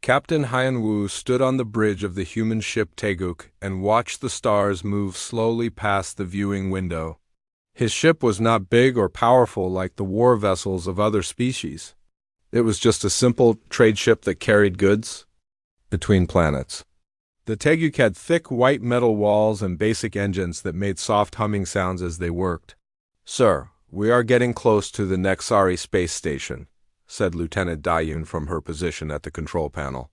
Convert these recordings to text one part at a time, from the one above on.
Captain Hyanwu stood on the bridge of the human ship Teguk and watched the stars move slowly past the viewing window. His ship was not big or powerful like the war vessels of other species. It was just a simple trade ship that carried goods between planets. The Teguk had thick white metal walls and basic engines that made soft humming sounds as they worked. "Sir, we are getting close to the Nexari space station," said Lieutenant Dayun from her position at the control panel.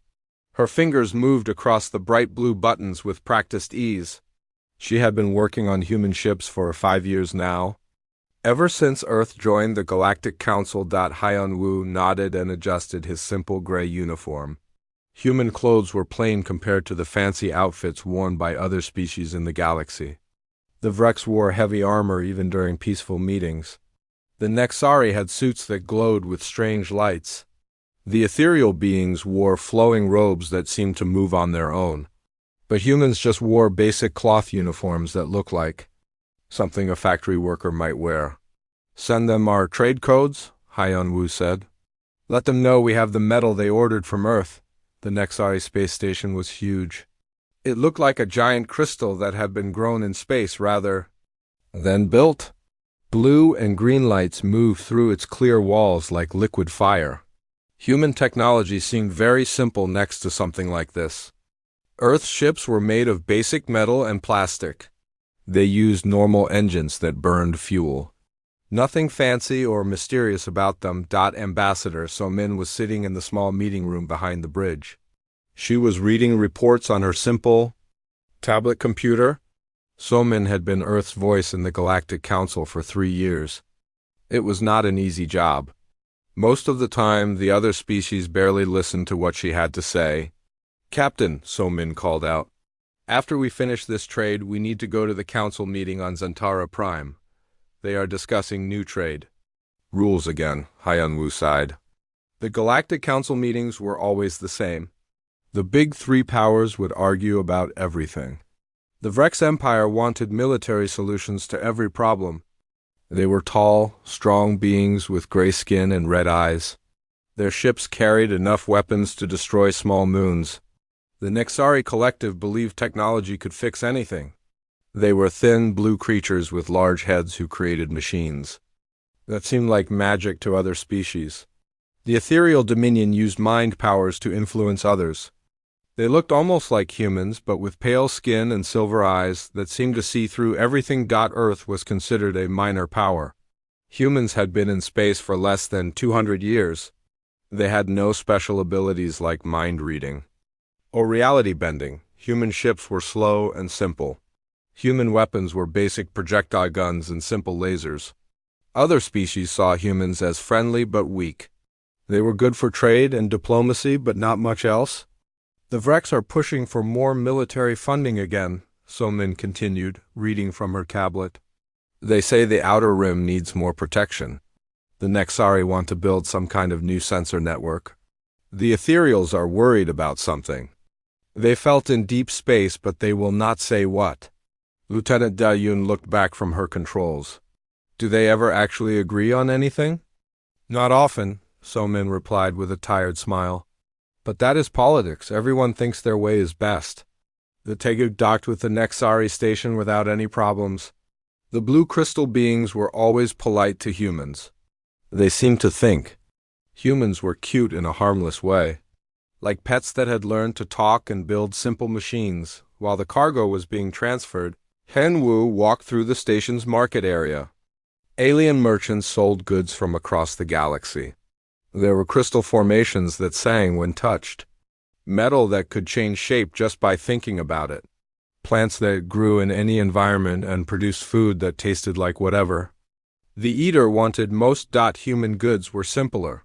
Her fingers moved across the bright blue buttons with practiced ease. She had been working on human ships for 5 years now. Ever since Earth joined the Galactic Council. Hyanwu nodded and adjusted his simple gray uniform. Human clothes were plain compared to the fancy outfits worn by other species in the galaxy. The Vrex wore heavy armor even during peaceful meetings. The Nexari had suits that glowed with strange lights. The ethereal beings wore flowing robes that seemed to move on their own. But humans just wore basic cloth uniforms that looked like something a factory worker might wear. "Send them our trade codes," Hyanwu said. "Let them know we have the metal they ordered from Earth." The Nexari space station was huge. It looked like a giant crystal that had been grown in space rather than built. Blue and green lights moved through its clear walls like liquid fire. Human technology seemed very simple next to something like this. Earth's ships were made of basic metal and plastic. They used normal engines that burned fuel. Nothing fancy or mysterious about them. Ambassador Somin was sitting in the small meeting room behind the bridge. She was reading reports on her simple tablet computer. Somin had been Earth's voice in the Galactic Council for 3 years. It was not an easy job. Most of the time, the other species barely listened to what she had to say. "Captain," Somin called out, "after we finish this trade, we need to go to the council meeting on Zantara Prime. They are discussing new trade." "Rules again," Hyanwu sighed. The Galactic Council meetings were always the same. The big 3 powers would argue about everything. The Vrex Empire wanted military solutions to every problem. They were tall, strong beings with gray skin and red eyes. Their ships carried enough weapons to destroy small moons. The Nexari Collective believed technology could fix anything. They were thin, blue creatures with large heads who created machines that seemed like magic to other species. The ethereal dominion used mind powers to influence others. They looked almost like humans, but with pale skin and silver eyes that seemed to see through everything. Earth was considered a minor power. Humans had been in space for less than 200 years. They had no special abilities like mind reading or reality bending. Human ships were slow and simple. Human weapons were basic projectile guns and simple lasers. Other species saw humans as friendly but weak. They were good for trade and diplomacy, but not much else. "The Vrex are pushing for more military funding again," Somin continued, reading from her tablet. "They say the outer rim needs more protection. The Nexari want to build some kind of new sensor network. The ethereals are worried about something. They felt in deep space, but they will not say what." Lieutenant Dayun looked back from her controls. "Do they ever actually agree on anything?" "Not often," Somin replied with a tired smile. "But that is politics. Everyone thinks their way is best." The Teguk docked with the Nexari station without any problems. The blue crystal beings were always polite to humans. They seemed to think humans were cute in a harmless way, like pets that had learned to talk and build simple machines. While the cargo was being transferred, Hyanwu walked through the station's market area. Alien merchants sold goods from across the galaxy. There were crystal formations that sang when touched, metal that could change shape just by thinking about it, plants that grew in any environment and produced food that tasted like whatever. The eater wanted most. Human goods were simpler.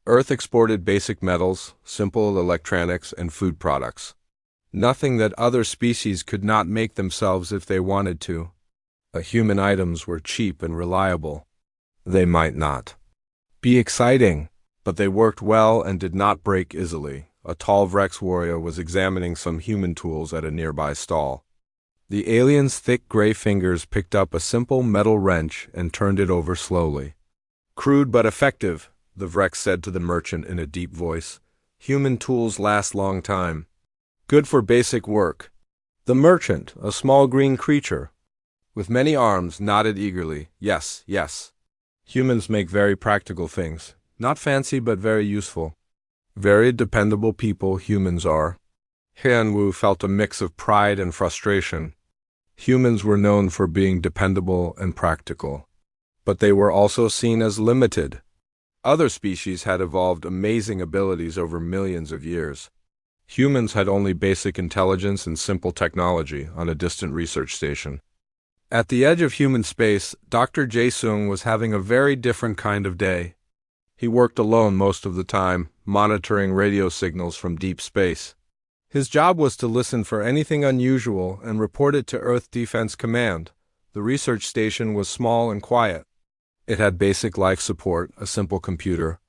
Earth exported basic metals, simple electronics, and food products. Nothing that other species could not make themselves if they wanted to. Human items were cheap and reliable. They might not be exciting, but they worked well and did not break easily. A tall Vrex warrior was examining some human tools at a nearby stall. The alien's thick gray fingers picked up a simple metal wrench and turned it over slowly. "Crude but effective," the Vrex said to the merchant in a deep voice. Human tools last long time. Good for basic work. The merchant, a small green creature, with many arms, nodded eagerly. Yes, yes. Humans make very practical things. Not fancy, but very useful. Very dependable people humans are. Hyun-woo felt a mix of pride and frustration. Humans were known for being dependable and practical. But they were also seen as limited. Other species had evolved amazing abilities over millions of years. Humans had only basic intelligence and simple technology on a distant research station. At the edge of human space, Dr. Jae-sung was having a very different kind of day. He worked alone most of the time, monitoring radio signals from deep space. His job was to listen for anything unusual and report it to Earth Defense Command. The research station was small and quiet. It had basic life support, a simple computer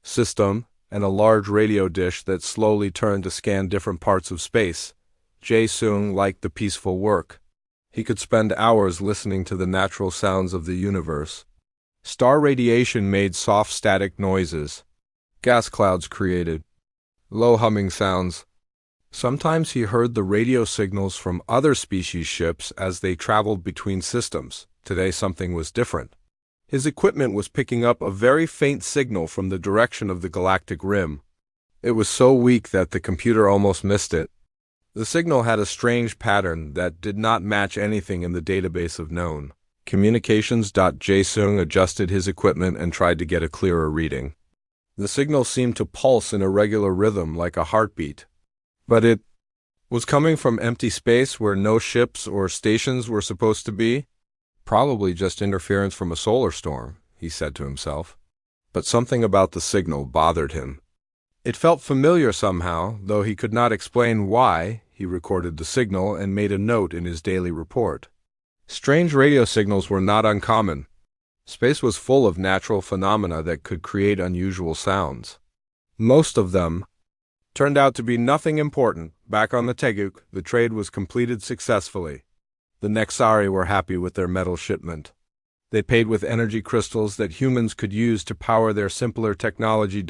system, and a large radio dish that slowly turned to scan different parts of space. Jae-sung liked the peaceful work. He could spend hours listening to the natural sounds of the universe. Star radiation made soft static noises. Gas clouds created low humming sounds. Sometimes he heard the radio signals from other species ships as they traveled between systems. Today something was different. His equipment was picking up a very faint signal from the direction of the galactic rim. It was so weak that the computer almost missed it. The signal had a strange pattern that did not match anything in the database of known communications. Jae-sung adjusted his equipment and tried to get a clearer reading. The signal seemed to pulse in a regular rhythm like a heartbeat. But it was coming from empty space where no ships or stations were supposed to be. Probably just interference from a solar storm, he said to himself. But something about the signal bothered him. It felt familiar somehow, though he could not explain why. He recorded the signal and made a note in his daily report. Strange radio signals were not uncommon. Space was full of natural phenomena that could create unusual sounds. Most of them turned out to be nothing important. Back on the Taeguk, the trade was completed successfully. The Nexari were happy with their metal shipment. They paid with energy crystals that humans could use to power their simpler technology.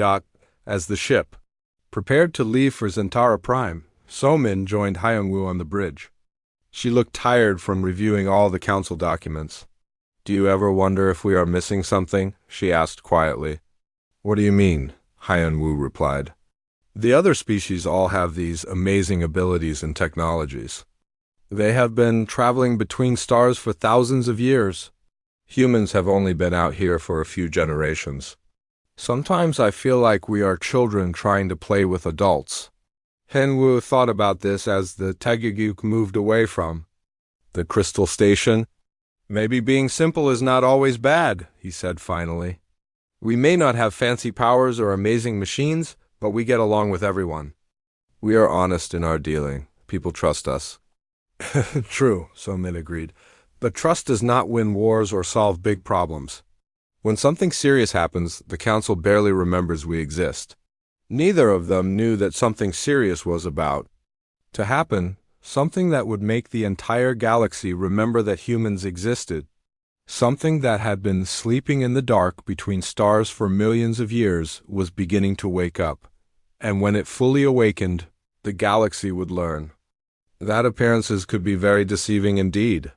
As the ship prepared to leave for Zentara Prime, So-min joined Hyung-woo on the bridge. She looked tired from reviewing all the council documents. Do you ever wonder if we are missing something? She asked quietly. What do you mean? Hyun-woo replied. The other species all have these amazing abilities and technologies. They have been traveling between stars for thousands of years. Humans have only been out here for a few generations. Sometimes I feel like we are children trying to play with adults. Hyun-woo thought about this as the Taeguk moved away from the crystal station. Maybe being simple is not always bad, he said finally. We may not have fancy powers or amazing machines, but we get along with everyone. We are honest in our dealing. People trust us. True, So-min agreed. But trust does not win wars or solve big problems. When something serious happens, the council barely remembers we exist. Neither of them knew that something serious was about to happen, something that would make the entire galaxy remember that humans existed. Something that had been sleeping in the dark between stars for millions of years was beginning to wake up. And when it fully awakened, the galaxy would learn. That appearances could be very deceiving indeed.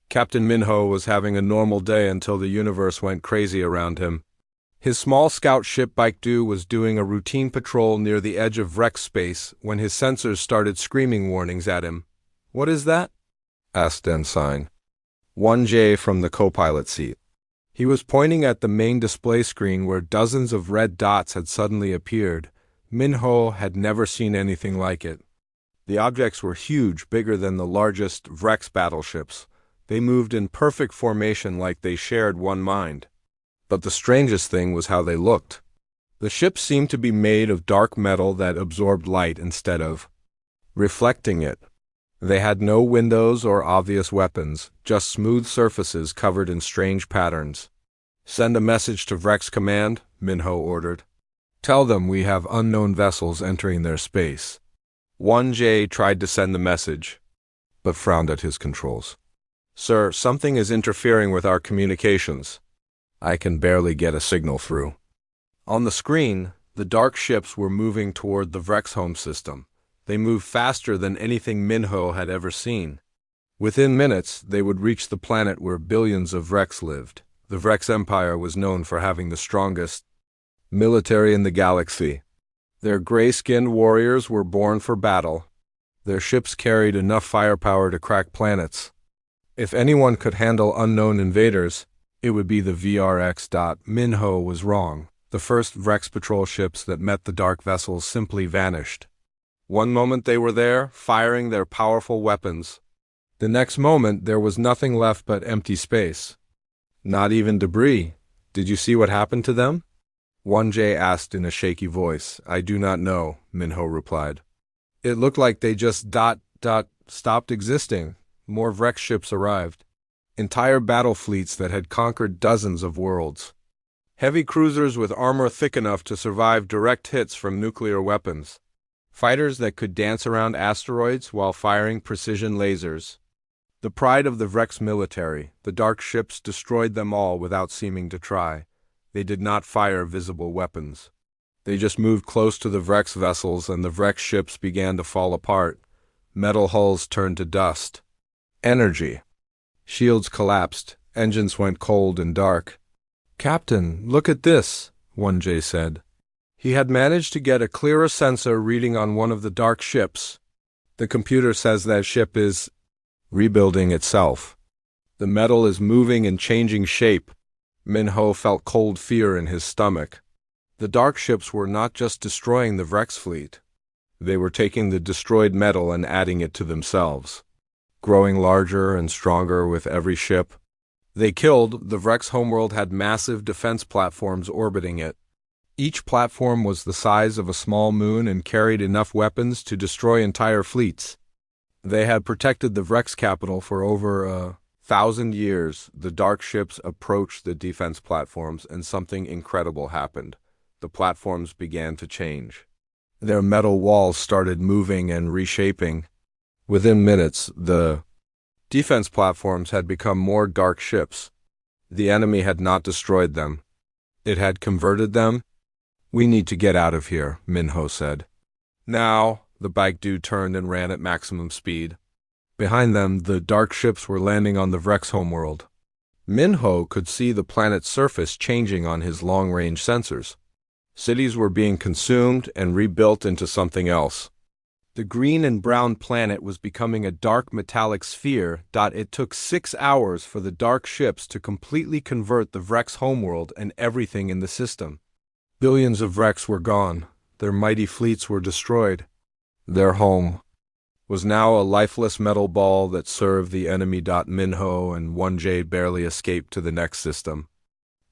Captain Minho was having a normal day until the universe went crazy around him. His small scout ship Baekdu was doing a routine patrol near the edge of Rex space when his sensors started screaming warnings at him. What is that? Asked Ensign 1J from the co-pilot seat. He was pointing at the main display screen where dozens of red dots had suddenly appeared. Minho had never seen anything like it. The objects were huge, bigger than the largest Vrex battleships. They moved in perfect formation like they shared one mind. But the strangest thing was how they looked. The ships seemed to be made of dark metal that absorbed light instead of reflecting it. They had no windows or obvious weapons, just smooth surfaces covered in strange patterns. Send a message to Vrex Command, Minho ordered. Tell them we have unknown vessels entering their space. 1J tried to send the message, but frowned at his controls. Sir, something is interfering with our communications. I can barely get a signal through. On the screen, The dark ships were moving toward the Vrex home system. They moved faster than anything Minho had ever seen. Within minutes, they would reach the planet where billions of Vrex lived. The Vrex Empire was known for having the strongest military in the galaxy. Their gray-skinned warriors were born for battle. Their ships carried enough firepower to crack planets. If anyone could handle unknown invaders, it would be the VRX. Minho was wrong. The first Vrex patrol ships that met the dark vessels simply vanished. One moment they were there, firing their powerful weapons. The next moment there was nothing left but empty space. Not even debris. Did you see what happened to them? 1J asked in a shaky voice. I do not know, Minho replied. It looked like they just stopped existing. More Vrex ships arrived. Entire battle fleets that had conquered dozens of worlds. Heavy cruisers with armor thick enough to survive direct hits from nuclear weapons. Fighters that could dance around asteroids while firing precision lasers. The pride of the Vrex military, the dark ships destroyed them all without seeming to try. They did not fire visible weapons. They just moved close to the Vrex vessels and the Vrex ships began to fall apart. Metal hulls turned to dust. Energy. Shields collapsed. Engines went cold and dark. Captain, look at this, 1J said. He had managed to get a clearer sensor reading on one of the dark ships. The computer says that ship is rebuilding itself. The metal is moving and changing shape. Minho felt cold fear in his stomach. The dark ships were not just destroying the Vrex fleet. They were taking the destroyed metal and adding it to themselves, growing larger and stronger with every ship. The Vrex homeworld had massive defense platforms orbiting it. Each platform was the size of a small moon and carried enough weapons to destroy entire fleets. They had protected the Vrex capital for over 1,000 years. The dark ships approached the defense platforms and something incredible happened. The platforms began to change. Their metal walls started moving and reshaping. Within minutes, the defense platforms had become more dark ships. The enemy had not destroyed them. It had converted them. We need to get out of here, Minho said. Now, the bike dude turned and ran at maximum speed. Behind them, the dark ships were landing on the Vrex homeworld. Minho could see the planet's surface changing on his long-range sensors. Cities were being consumed and rebuilt into something else. The green and brown planet was becoming a dark metallic sphere. It took 6 hours for the dark ships to completely convert the Vrex homeworld and everything in the system. Billions of Vrex were gone. Their mighty fleets were destroyed. Their home was now a lifeless metal ball that served the enemy. Minho and 1J barely escaped to the next system.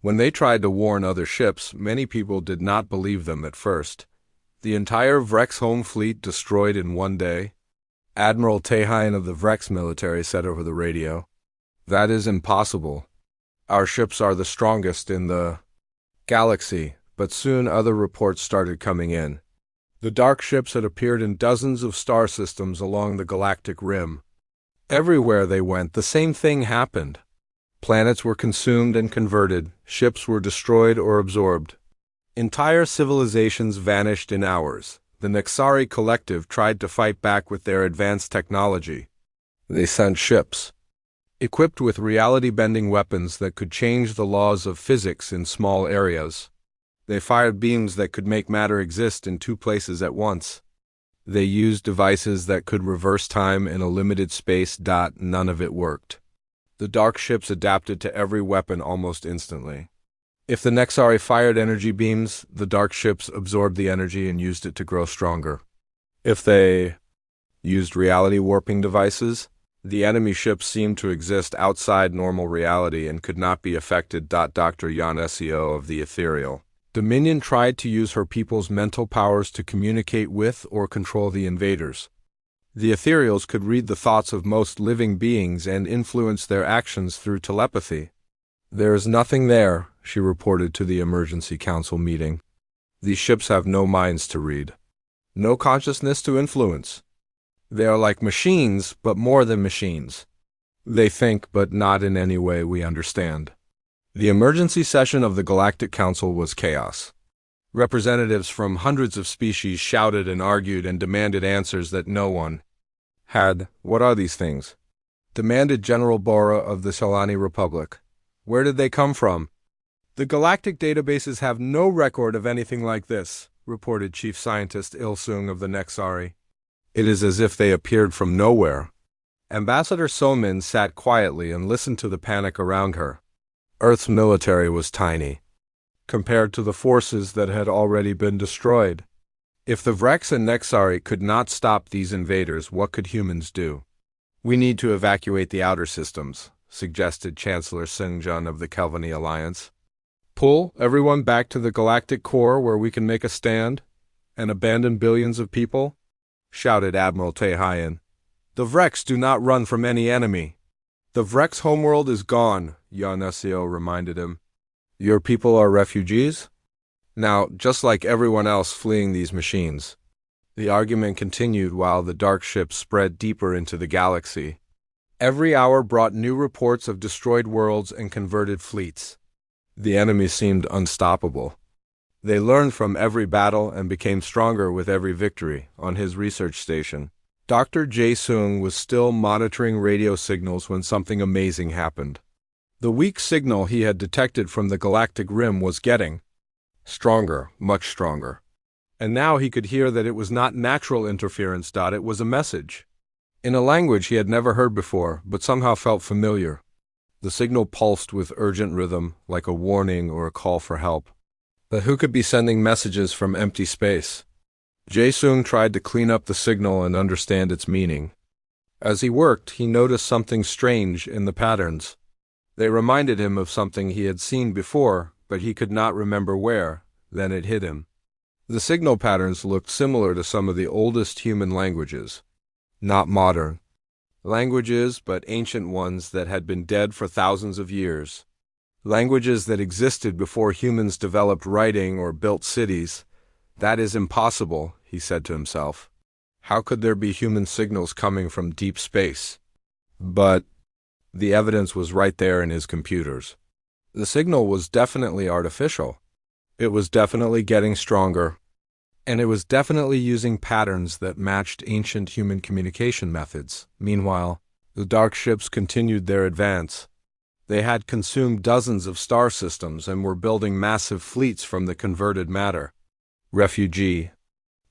When they tried to warn other ships, many people did not believe them at first. The entire Vrex home fleet destroyed in one day? Admiral Tehain of the Vrex military said over the radio. That is impossible. Our ships are the strongest in the galaxy, but soon other reports started coming in. The dark ships had appeared in dozens of star systems along the galactic rim. Everywhere they went, the same thing happened. Planets were consumed and converted, ships were destroyed or absorbed. Entire civilizations vanished in hours. The Nexari collective tried to fight back with their advanced technology. They sent ships, equipped with reality-bending weapons that could change the laws of physics in small areas. They fired beams that could make matter exist in 2 places at once. They used devices that could reverse time in a limited space. None of it worked. The dark ships adapted to every weapon almost instantly. If the Nexari fired energy beams, the dark ships absorbed the energy and used it to grow stronger. If they used reality warping devices, the enemy ships seemed to exist outside normal reality and could not be affected. Dr. Yan Seo of the Ethereal Dominion tried to use her people's mental powers to communicate with or control the invaders. The Ethereals could read the thoughts of most living beings and influence their actions through telepathy. There is nothing there, she reported to the emergency council meeting. These ships have no minds to read, no consciousness to influence. They are like machines, but more than machines. They think, but not in any way we understand. The emergency session of the Galactic Council was chaos. Representatives from hundreds of species shouted and argued and demanded answers that no one had. What are these things? Demanded General Bora of the Solani Republic. Where did they come from? The galactic databases have no record of anything like this, reported Chief Scientist Ilsung of the Nexari. It is as if they appeared from nowhere. Ambassador Somin sat quietly and listened to the panic around her. Earth's military was tiny, compared to the forces that had already been destroyed. If the Vrex and Nexari could not stop these invaders, what could humans do? We need to evacuate the outer systems, suggested Chancellor Singjun of the Kelvini Alliance. Pull everyone back to the galactic core where we can make a stand and abandon billions of people, shouted Admiral Tehayan. The Vrex do not run from any enemy. The Vrex homeworld is gone, Yanesio reminded him. Your people are refugees? Now, just like everyone else fleeing these machines. The argument continued while the dark ship spread deeper into the galaxy. Every hour brought new reports of destroyed worlds and converted fleets. The enemy seemed unstoppable. They learned from every battle and became stronger with every victory. On his research station, Dr. Jae-sung was still monitoring radio signals when something amazing happened. The weak signal he had detected from the galactic rim was getting stronger, much stronger. And now he could hear that it was not natural interference. It was a message. In a language he had never heard before, but somehow felt familiar. The signal pulsed with urgent rhythm, like a warning or a call for help. But who could be sending messages from empty space? Jae-sung tried to clean up the signal and understand its meaning. As he worked, he noticed something strange in the patterns. They reminded him of something he had seen before, but he could not remember where. Then it hit him. The signal patterns looked similar to some of the oldest human languages. Not modern languages, but ancient ones that had been dead for thousands of years. Languages that existed before humans developed writing or built cities. That is impossible, he said to himself. How could there be human signals coming from deep space? But the evidence was right there in his computers. The signal was definitely artificial. It was definitely getting stronger. And it was definitely using patterns that matched ancient human communication methods. Meanwhile, the dark ships continued their advance. They had consumed dozens of star systems and were building massive fleets from the converted matter. Refugee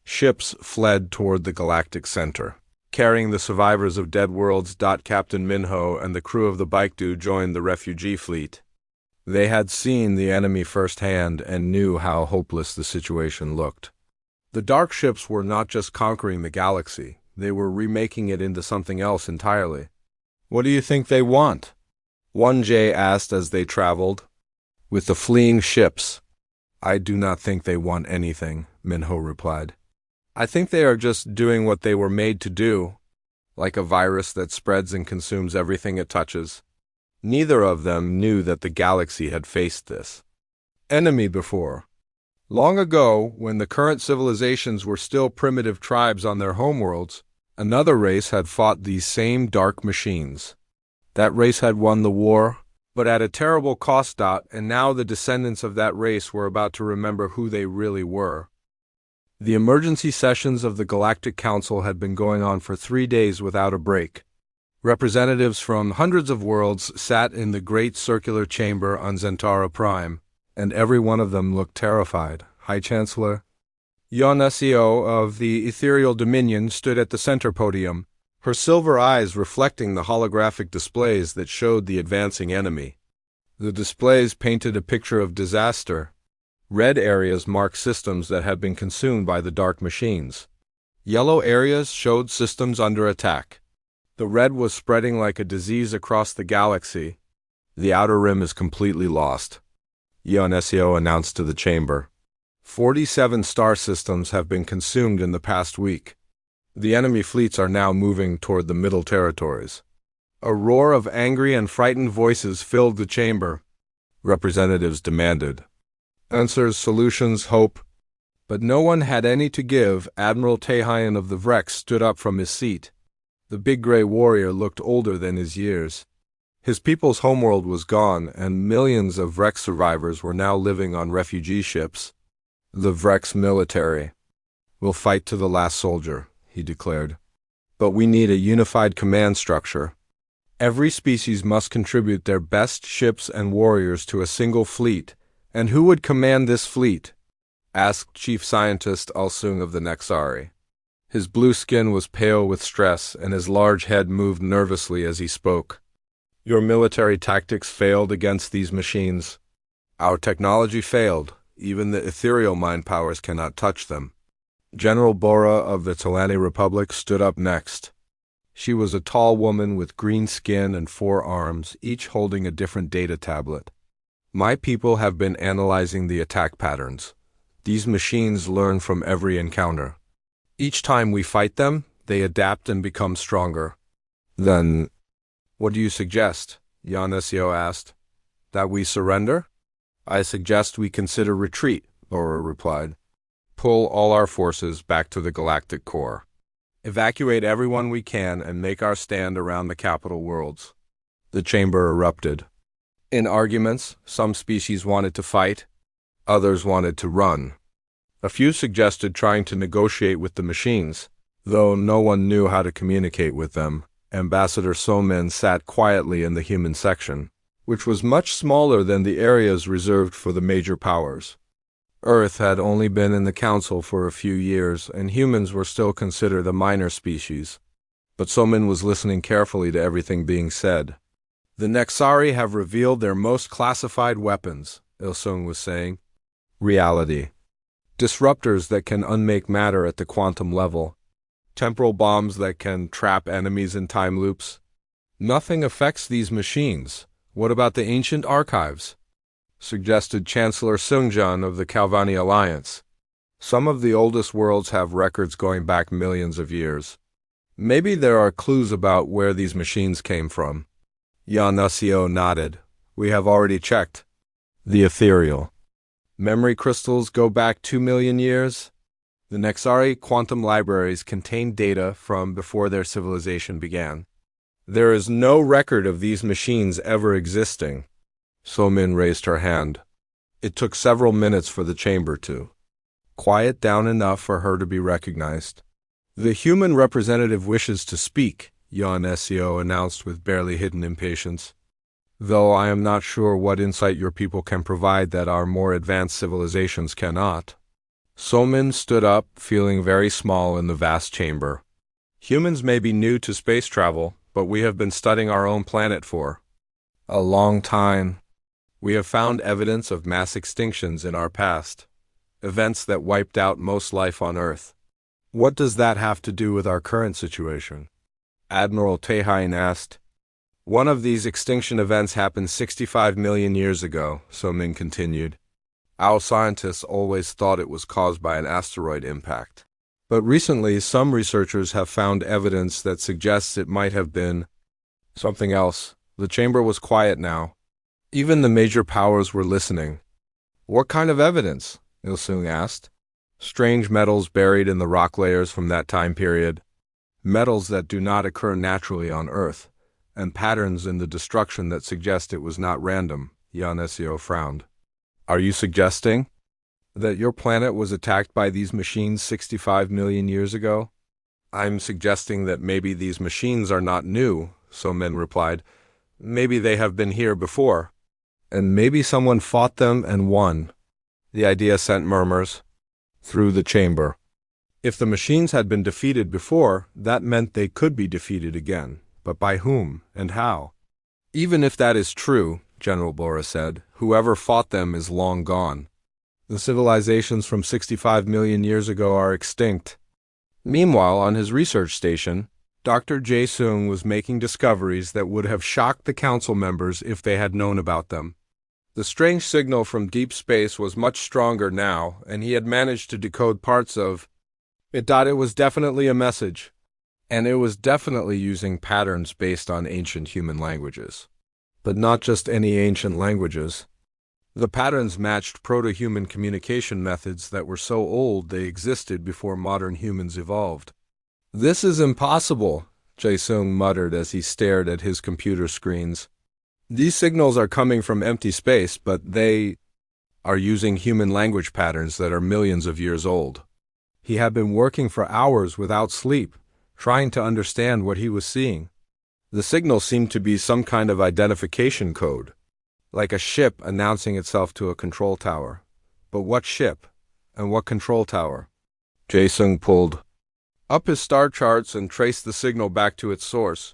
ships fled toward the galactic center. Carrying the survivors of dead worlds, Captain Minho and the crew of the Baekdu joined the refugee fleet. They had seen the enemy firsthand and knew how hopeless the situation looked. The dark ships were not just conquering the galaxy, they were remaking it into something else entirely. What do you think they want? One Jay asked as they traveled with the fleeing ships. I do not think they want anything, Minho replied. I think they are just doing what they were made to do, like a virus that spreads and consumes everything it touches. Neither of them knew that the galaxy had faced this enemy before. Long ago, when the current civilizations were still primitive tribes on their homeworlds, another race had fought these same dark machines. That race had won the war, but at a terrible cost. And now the descendants of that race were about to remember who they really were. The emergency sessions of the Galactic Council had been going on for 3 days without a break. Representatives from hundreds of worlds sat in the great circular chamber on Zentara Prime, and every one of them looked terrified. High Chancellor Yonesio of the Ethereal Dominion stood at the center podium, her silver eyes reflecting the holographic displays that showed the advancing enemy. The displays painted a picture of disaster. Red areas marked systems that had been consumed by the dark machines. Yellow areas showed systems under attack. The red was spreading like a disease across the galaxy. The outer rim is completely lost, Ionesio announced to the chamber. 47 star systems have been consumed in the past week. The enemy fleets are now moving toward the middle territories. A roar of angry and frightened voices filled the chamber. Representatives demanded answers, solutions, hope. But no one had any to give. Admiral Tehayan of the Vrex stood up from his seat. The big gray warrior looked older than his years. His people's homeworld was gone, and millions of Vrex survivors were now living on refugee ships. The Vrex military will fight to the last soldier, he declared. But we need a unified command structure. Every species must contribute their best ships and warriors to a single fleet. And who would command this fleet? Asked Chief Scientist Ulsung of the Nexari. His blue skin was pale with stress, and his large head moved nervously as he spoke. Your military tactics failed against these machines. Our technology failed. Even the ethereal mind powers cannot touch them. General Bora of the Talani Republic stood up next. She was a tall woman with green skin and 4 arms, each holding a different data tablet. My people have been analyzing the attack patterns. These machines learn from every encounter. Each time we fight them, they adapt and become stronger. Then, what do you suggest? Yanesio asked. That we surrender? I suggest we consider retreat, Bora replied. Pull all our forces back to the galactic core. Evacuate everyone we can and make our stand around the capital worlds. The chamber erupted. In arguments, some species wanted to fight, others wanted to run. A few suggested trying to negotiate with the machines, though no one knew how to communicate with them. Ambassador Somin sat quietly in the human section, which was much smaller than the areas reserved for the major powers. Earth had only been in the council for a few years, and humans were still considered a minor species. But Somin was listening carefully to everything being said. The Nexari have revealed their most classified weapons, Ilsung was saying. Reality. Disruptors that can unmake matter at the quantum level. Temporal bombs that can trap enemies in time loops. Nothing affects these machines. What about the ancient archives? Suggested Chancellor Sungjan of the Calvani Alliance. Some of the oldest worlds have records going back millions of years. Maybe there are clues about where these machines came from. Yanusio nodded. We have already checked. The ethereal. Memory crystals go back 2 million years. The Nexari quantum libraries contain data from before their civilization began. There is no record of these machines ever existing. Somin raised her hand. It took several minutes for the chamber to quiet down enough for her to be recognized. The human representative wishes to speak, Yanesio announced with barely hidden impatience. Though I am not sure what insight your people can provide that our more advanced civilizations cannot. Somin stood up, feeling very small in the vast chamber. Humans may be new to space travel, but we have been studying our own planet for a long time. We have found evidence of mass extinctions in our past, events that wiped out most life on Earth. What does that have to do with our current situation? Admiral Tehain asked. One of these extinction events happened 65 million years ago, Somin continued. Our scientists always thought it was caused by an asteroid impact. But recently, some researchers have found evidence that suggests it might have been something else. The chamber was quiet now. Even the major powers were listening. What kind of evidence? Ilsung asked. Strange metals buried in the rock layers from that time period. Metals that do not occur naturally on Earth, and patterns in the destruction that suggest it was not random, Yanesio frowned. Are you suggesting that your planet was attacked by these machines 65 million years ago? I'm suggesting that maybe these machines are not new, Somin replied. Maybe they have been here before. And maybe someone fought them and won. The idea sent murmurs through the chamber. If the machines had been defeated before, that meant they could be defeated again. But by whom and how? Even if that is true, General Bora said, whoever fought them is long gone. The civilizations from 65 million years ago are extinct. Meanwhile, on his research station, Dr. Jae-sung was making discoveries that would have shocked the council members if they had known about them. The strange signal from deep space was much stronger now, and he had managed to decode parts of it. It was definitely a message, and it was definitely using patterns based on ancient human languages. But not just any ancient languages. The patterns matched proto-human communication methods that were so old they existed before modern humans evolved. This is impossible, Jae-sung muttered as he stared at his computer screens. These signals are coming from empty space, but they are using human language patterns that are millions of years old. He had been working for hours without sleep, trying to understand what he was seeing. The signal seemed to be some kind of identification code, like a ship announcing itself to a control tower. But what ship? And what control tower? Jae-sung pulled up his star charts and traced the signal back to its source.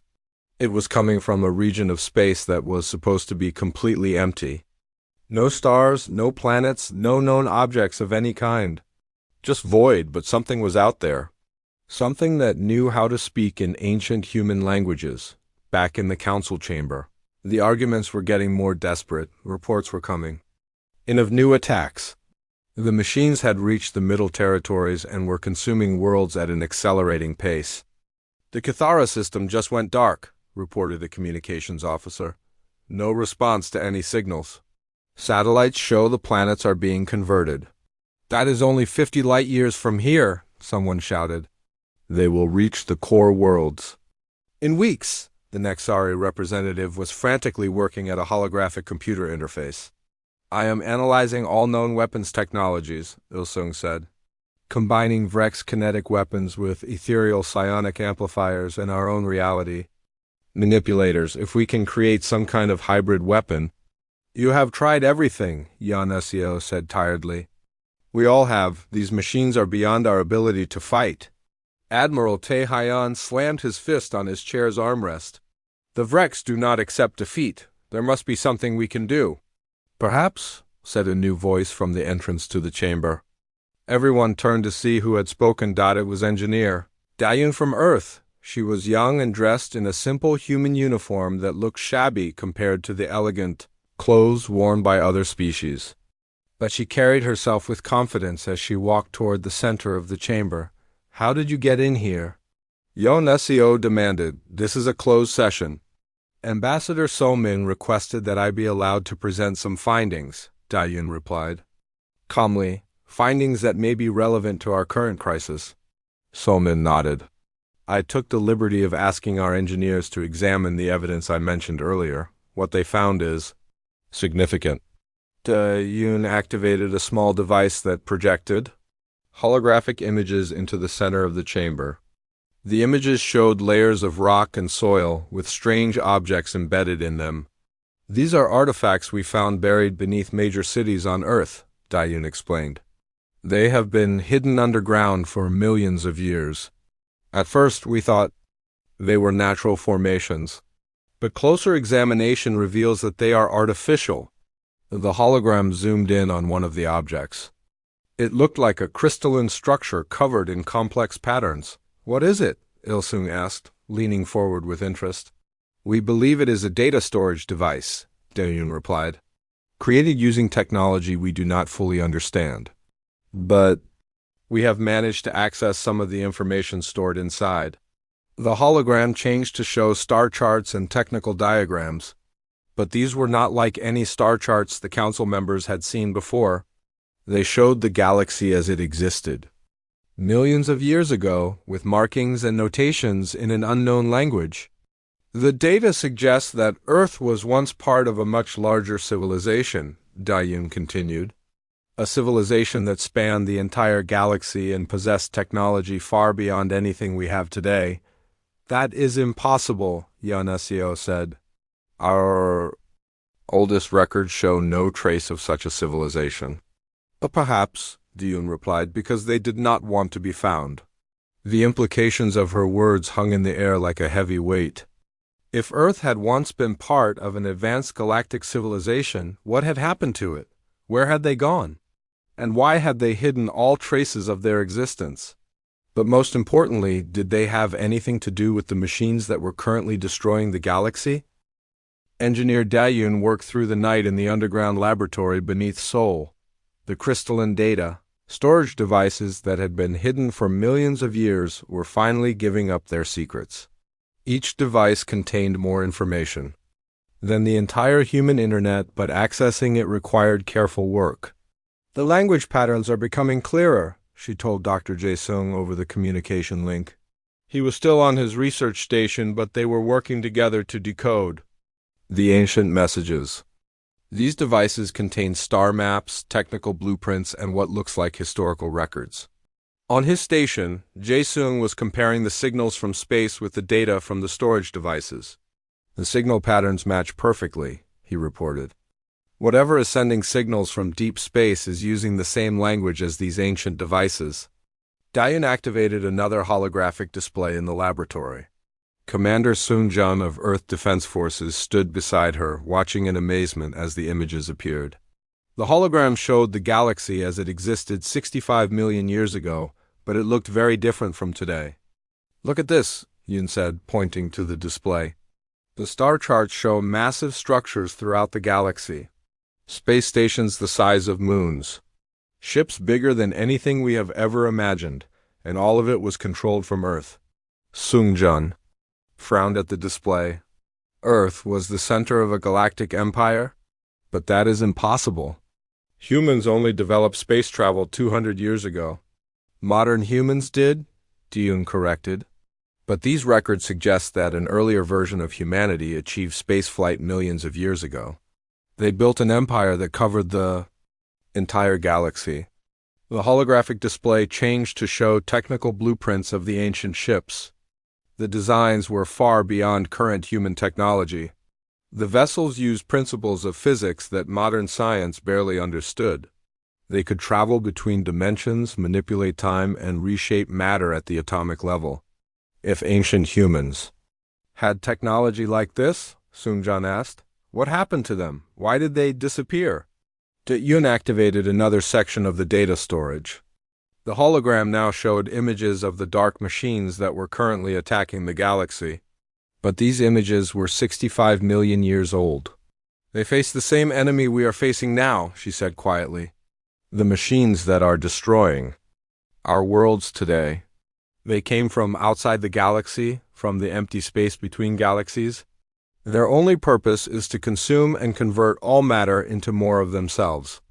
It was coming from a region of space that was supposed to be completely empty. No stars, no planets, no known objects of any kind. Just void, but something was out there. Something that knew how to speak in ancient human languages. Back in the council chamber, the arguments were getting more desperate. Reports were coming in of new attacks. The machines had reached the Middle Territories and were consuming worlds at an accelerating pace. The Cathara system just went dark, reported the communications officer. No response to any signals. Satellites show the planets are being converted. That is only 50 light years from here, someone shouted. They will reach the core worlds in weeks. The Nexari representative was frantically working at a holographic computer interface. I am analyzing all known weapons technologies, Il-sung said, combining Vrex kinetic weapons with ethereal psionic amplifiers and our own reality. Manipulators, if we can create some kind of hybrid weapon. You have tried everything, Yan Seo said tiredly. We all have. These machines are beyond our ability to fight. Admiral Tae Hyan slammed his fist on his chair's armrest. The Vrex do not accept defeat. There must be something we can do. Perhaps, said a new voice from the entrance to the chamber. Everyone turned to see who had spoken. It was Engineer Dayun from Earth. She was young and dressed in a simple human uniform that looked shabby compared to the elegant clothes worn by other species. But she carried herself with confidence as she walked toward the center of the chamber. How did you get in here? Yon Seo demanded. This is a closed session. Ambassador So-min requested that I be allowed to present some findings, Dayun replied. Calmly, findings that may be relevant to our current crisis. So-min nodded. I took the liberty of asking our engineers to examine the evidence I mentioned earlier. What they found is significant. Dayun activated a small device that projected holographic images into the center of the chamber. The images showed layers of rock and soil with strange objects embedded in them. These are artifacts we found buried beneath major cities on Earth, Dayun explained. They have been hidden underground for millions of years. At first we thought they were natural formations, but closer examination reveals that they are artificial. The hologram zoomed in on one of the objects. It looked like a crystalline structure covered in complex patterns. What is it? Il-sung asked, leaning forward with interest. We believe it is a data storage device, Dayun replied. Created using technology we do not fully understand. But we have managed to access some of the information stored inside. The hologram changed to show star charts and technical diagrams. But these were not like any star charts the council members had seen before. They showed the galaxy as it existed, millions of years ago, with markings and notations in an unknown language. The data suggests that Earth was once part of a much larger civilization, Dayun continued. A civilization that spanned the entire galaxy and possessed technology far beyond anything we have today. That is impossible, Yan Seo said. Our oldest records show no trace of such a civilization. But perhaps, Dayun replied, because they did not want to be found. The implications of her words hung in the air like a heavy weight. If Earth had once been part of an advanced galactic civilization, what had happened to it? Where had they gone? And why had they hidden all traces of their existence? But most importantly, did they have anything to do with the machines that were currently destroying the galaxy? Engineer Dayun worked through the night in the underground laboratory beneath Seoul. The crystalline data, storage devices that had been hidden for millions of years, were finally giving up their secrets. Each device contained more information than the entire human internet, but accessing it required careful work. The language patterns are becoming clearer, she told Dr. Jae-sung over the communication link. He was still on his research station, but they were working together to decode the ancient messages. These devices contain star maps, technical blueprints, and what looks like historical records. On his station, Jae-sung was comparing the signals from space with the data from the storage devices. The signal patterns match perfectly, he reported. Whatever is sending signals from deep space is using the same language as these ancient devices. Daeun activated another holographic display in the laboratory. Commander Seung-jun of Earth Defense Forces stood beside her, watching in amazement as the images appeared. The hologram showed the galaxy as it existed 65 million years ago, but it looked very different from today. "Look at this," Yoon said, pointing to the display. The star charts show massive structures throughout the galaxy. Space stations the size of moons. Ships bigger than anything we have ever imagined, and all of it was controlled from Earth. Seung-jun frowned at the display. Earth was the center of a galactic empire? But that is impossible. Humans only developed space travel 200 years ago. Modern humans did, Daeun corrected. But these records suggest that an earlier version of humanity achieved spaceflight millions of years ago. They built an empire that covered the entire galaxy. The holographic display changed to show technical blueprints of the ancient ships. The designs were far beyond current human technology. The vessels used principles of physics that modern science barely understood. They could travel between dimensions, manipulate time, and reshape matter at the atomic level. If ancient humans had technology like this, Seung-jun asked, what happened to them? Why did they disappear? Daeun activated another section of the data storage. The hologram now showed images of the dark machines that were currently attacking the galaxy. But these images were 65 million years old. They face the same enemy we are facing now, she said quietly. The machines that are destroying our worlds today. They came from outside the galaxy, from the empty space between galaxies. Their only purpose is to consume and convert all matter into more of themselves.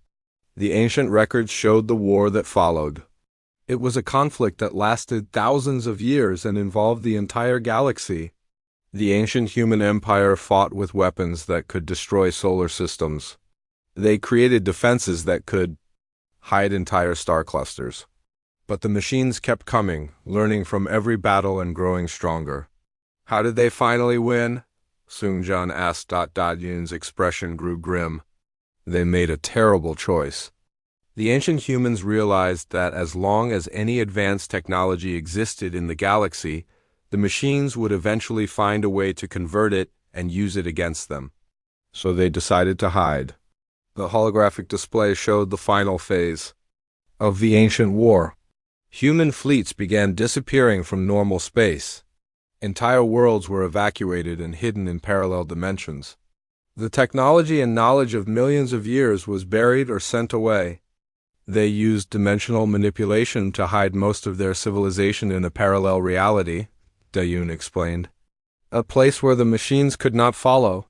The ancient records showed the war that followed. It was a conflict that lasted thousands of years and involved the entire galaxy. The ancient human empire fought with weapons that could destroy solar systems. They created defenses that could hide entire star clusters. But the machines kept coming, learning from every battle and growing stronger. How did they finally win? Seung-jun asked. Daeun's expression grew grim. They made a terrible choice. The ancient humans realized that as long as any advanced technology existed in the galaxy, the machines would eventually find a way to convert it and use it against them. So they decided to hide. The holographic display showed the final phase of the ancient war. Human fleets began disappearing from normal space. Entire worlds were evacuated and hidden in parallel dimensions. The technology and knowledge of millions of years was buried or sent away. They used dimensional manipulation to hide most of their civilization in a parallel reality, Daeun explained. A place where the machines could not follow.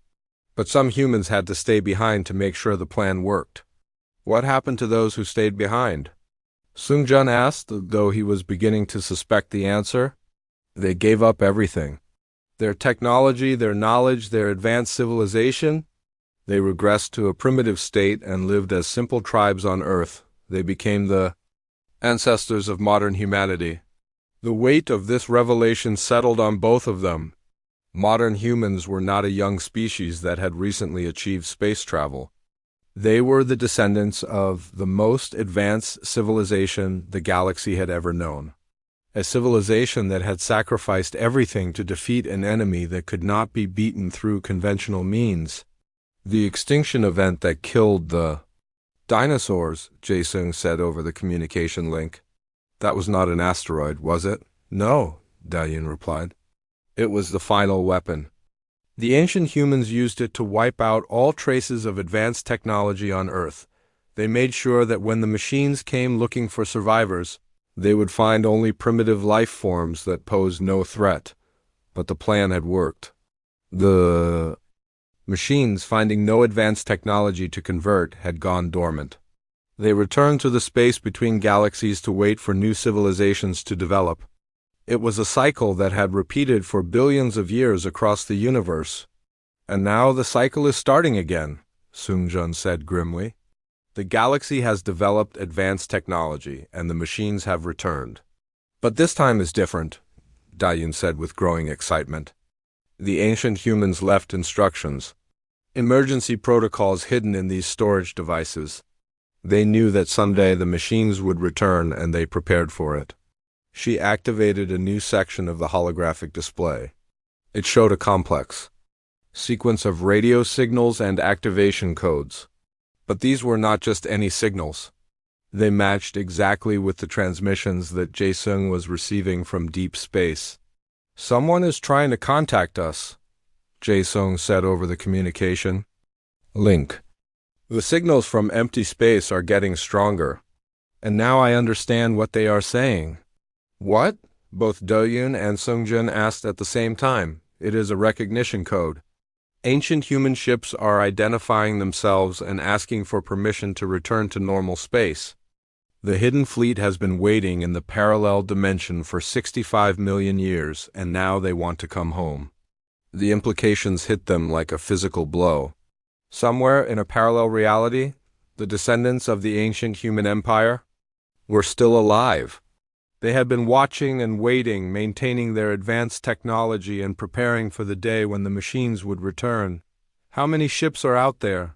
But some humans had to stay behind to make sure the plan worked. What happened to those who stayed behind? Seung-jun asked, though he was beginning to suspect the answer. They gave up everything. Their technology, their knowledge, their advanced civilization. They regressed to a primitive state and lived as simple tribes on Earth. They became the ancestors of modern humanity. The weight of this revelation settled on both of them. Modern humans were not a young species that had recently achieved space travel. They were the descendants of the most advanced civilization the galaxy had ever known. A civilization that had sacrificed everything to defeat an enemy that could not be beaten through conventional means. The extinction event that killed the dinosaurs, Jae-sung said over the communication link. That was not an asteroid, was it? No, Daeun replied. It was the final weapon. The ancient humans used it to wipe out all traces of advanced technology on Earth. They made sure that when the machines came looking for survivors, they would find only primitive life forms that posed no threat. But the plan had worked. The machines, finding no advanced technology to convert, had gone dormant. They returned to the space between galaxies to wait for new civilizations to develop. It was a cycle that had repeated for billions of years across the universe. And now the cycle is starting again, Seung-jun said grimly. The galaxy has developed advanced technology, and the machines have returned. But this time is different, Dayun said with growing excitement. The ancient humans left instructions, emergency protocols hidden in these storage devices. They knew that someday the machines would return, and they prepared for it. She activated a new section of the holographic display. It showed a complex sequence of radio signals and activation codes. But these were not just any signals. They matched exactly with the transmissions that Jae-sung was receiving from deep space. "Someone is trying to contact us," Jae-sung said over the communication link. "The signals from empty space are getting stronger. And now I understand what they are saying." "What?" both Do-yoon and Seung-jun asked at the same time. "It is a recognition code. Ancient human ships are identifying themselves and asking for permission to return to normal space. The hidden fleet has been waiting in the parallel dimension for 65 million years, and now they want to come home." The implications hit them like a physical blow. Somewhere in a parallel reality, the descendants of the ancient human empire were still alive. They had been watching and waiting, maintaining their advanced technology and preparing for the day when the machines would return. "How many ships are out there?"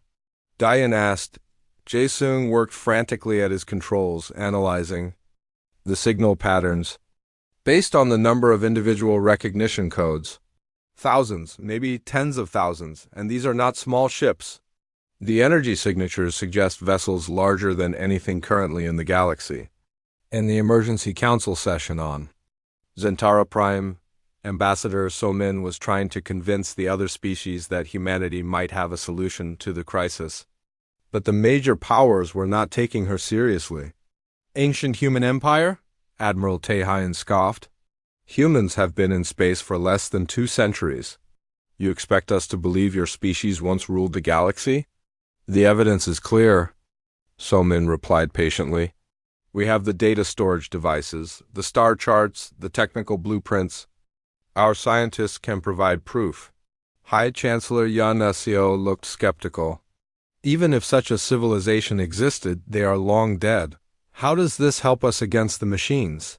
Dayan asked. Jae-sung worked frantically at his controls, analyzing the signal patterns. Based on the number of individual recognition codes, thousands, maybe tens of thousands, and these are not small ships. The energy signatures suggest vessels larger than anything currently in the galaxy. In the emergency council session on Zentara Prime, Ambassador So-min was trying to convince the other species that humanity might have a solution to the crisis. But the major powers were not taking her seriously. "Ancient human empire?" Admiral Tae-hyun scoffed. "Humans have been in space for less than 2 centuries. You expect us to believe your species once ruled the galaxy?" "The evidence is clear," So-min replied patiently. "We have the data storage devices, the star charts, the technical blueprints. Our scientists can provide proof." High Chancellor Yan Seo looked skeptical. "Even if such a civilization existed, they are long dead. How does this help us against the machines?"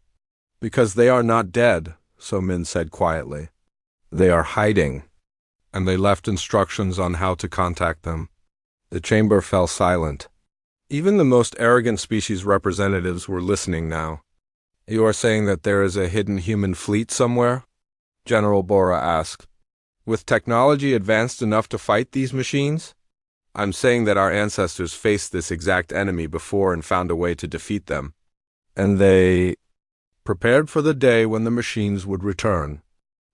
"Because they are not dead," So-min said quietly. "They are hiding." And they left instructions on how to contact them. The chamber fell silent. Even the most arrogant species representatives were listening now. "You are saying that there is a hidden human fleet somewhere?" General Bora asked. "With technology advanced enough to fight these machines?" "I'm saying that our ancestors faced this exact enemy before and found a way to defeat them. And they prepared for the day when the machines would return."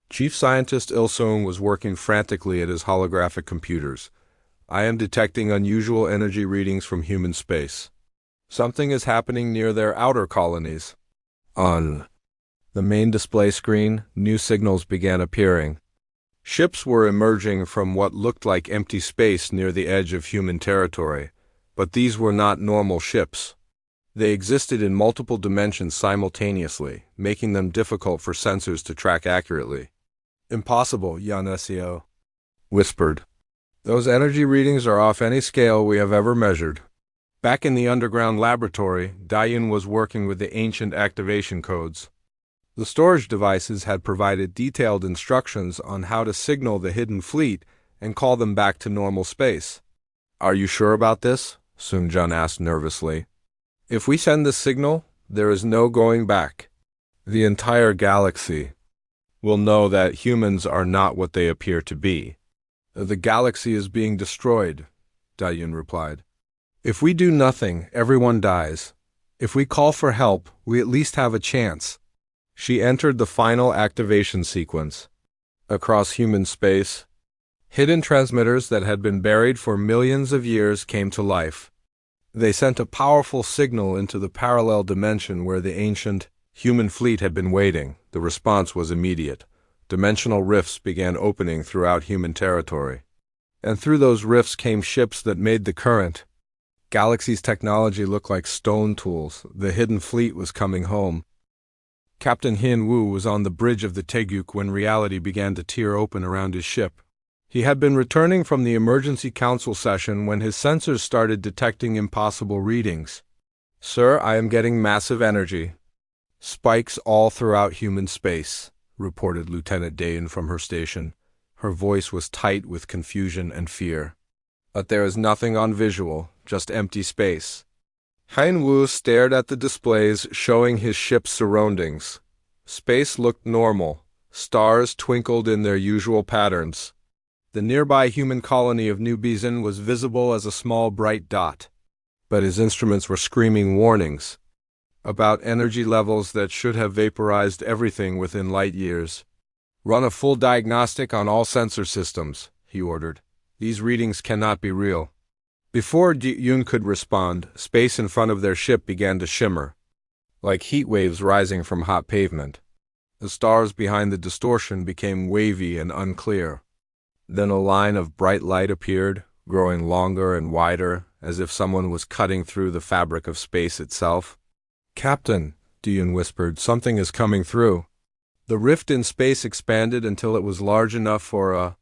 Chief Scientist Il-sung was working frantically at his holographic computers. "I am detecting unusual energy readings from human space. Something is happening near their outer colonies." On the main display screen, new signals began appearing. Ships were emerging from what looked like empty space near the edge of human territory, but these were not normal ships. They existed in multiple dimensions simultaneously, making them difficult for sensors to track accurately. "Impossible," Yan Seo whispered. "Those energy readings are off any scale we have ever measured." Back in the underground laboratory, Dayun was working with the ancient activation codes. The storage devices had provided detailed instructions on how to signal the hidden fleet and call them back to normal space. "Are you sure about this?" Seung-jun asked nervously. "If we send this signal, there is no going back. The entire galaxy will know that humans are not what they appear to be." "The galaxy is being destroyed," Dayun replied. "If we do nothing, everyone dies. If we call for help, we at least have a chance." She entered the final activation sequence. Across human space, hidden transmitters that had been buried for millions of years came to life. They sent a powerful signal into the parallel dimension where the ancient human fleet had been waiting. The response was immediate. Dimensional rifts began opening throughout human territory. And through those rifts came ships that made the current. Galaxy's technology looked like stone tools. The hidden fleet was coming home. Captain Hin Woo was on the bridge of the Taeguk when reality began to tear open around his ship. He had been returning from the emergency council session when his sensors started detecting impossible readings. "Sir, I am getting massive energy spikes all throughout human space," reported Lieutenant Dayan from her station. Her voice was tight with confusion and fear. "But there is nothing on visual, just empty space." Hein Wu stared at the displays showing his ship's surroundings. Space looked normal. Stars twinkled in their usual patterns. The nearby human colony of New Bizan was visible as a small bright dot. But his instruments were screaming warnings about energy levels that should have vaporized everything within light years. "Run a full diagnostic on all sensor systems," he ordered. "These readings cannot be real." Before Yun could respond, space in front of their ship began to shimmer, like heat waves rising from hot pavement. The stars behind the distortion became wavy and unclear. Then a line of bright light appeared, growing longer and wider, as if someone was cutting through the fabric of space itself. "Captain," Dion whispered, "something is coming through." The rift in space expanded until it was large enough for a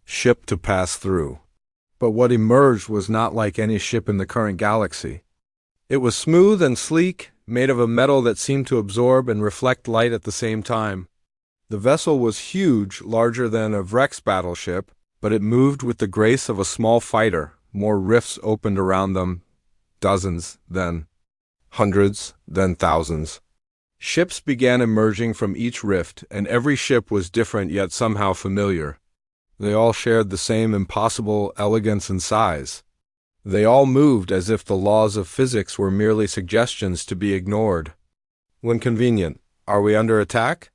ship to pass through. But what emerged was not like any ship in the current galaxy. It was smooth and sleek, made of a metal that seemed to absorb and reflect light at the same time. The vessel was huge, larger than a Vrex battleship, but it moved with the grace of a small fighter. More rifts opened around them, dozens, then hundreds, then thousands. Ships began emerging from each rift, and every ship was different yet somehow familiar. They all shared the same impossible elegance and size. They all moved as if the laws of physics were merely suggestions to be ignored. "When convenient, are we under attack?"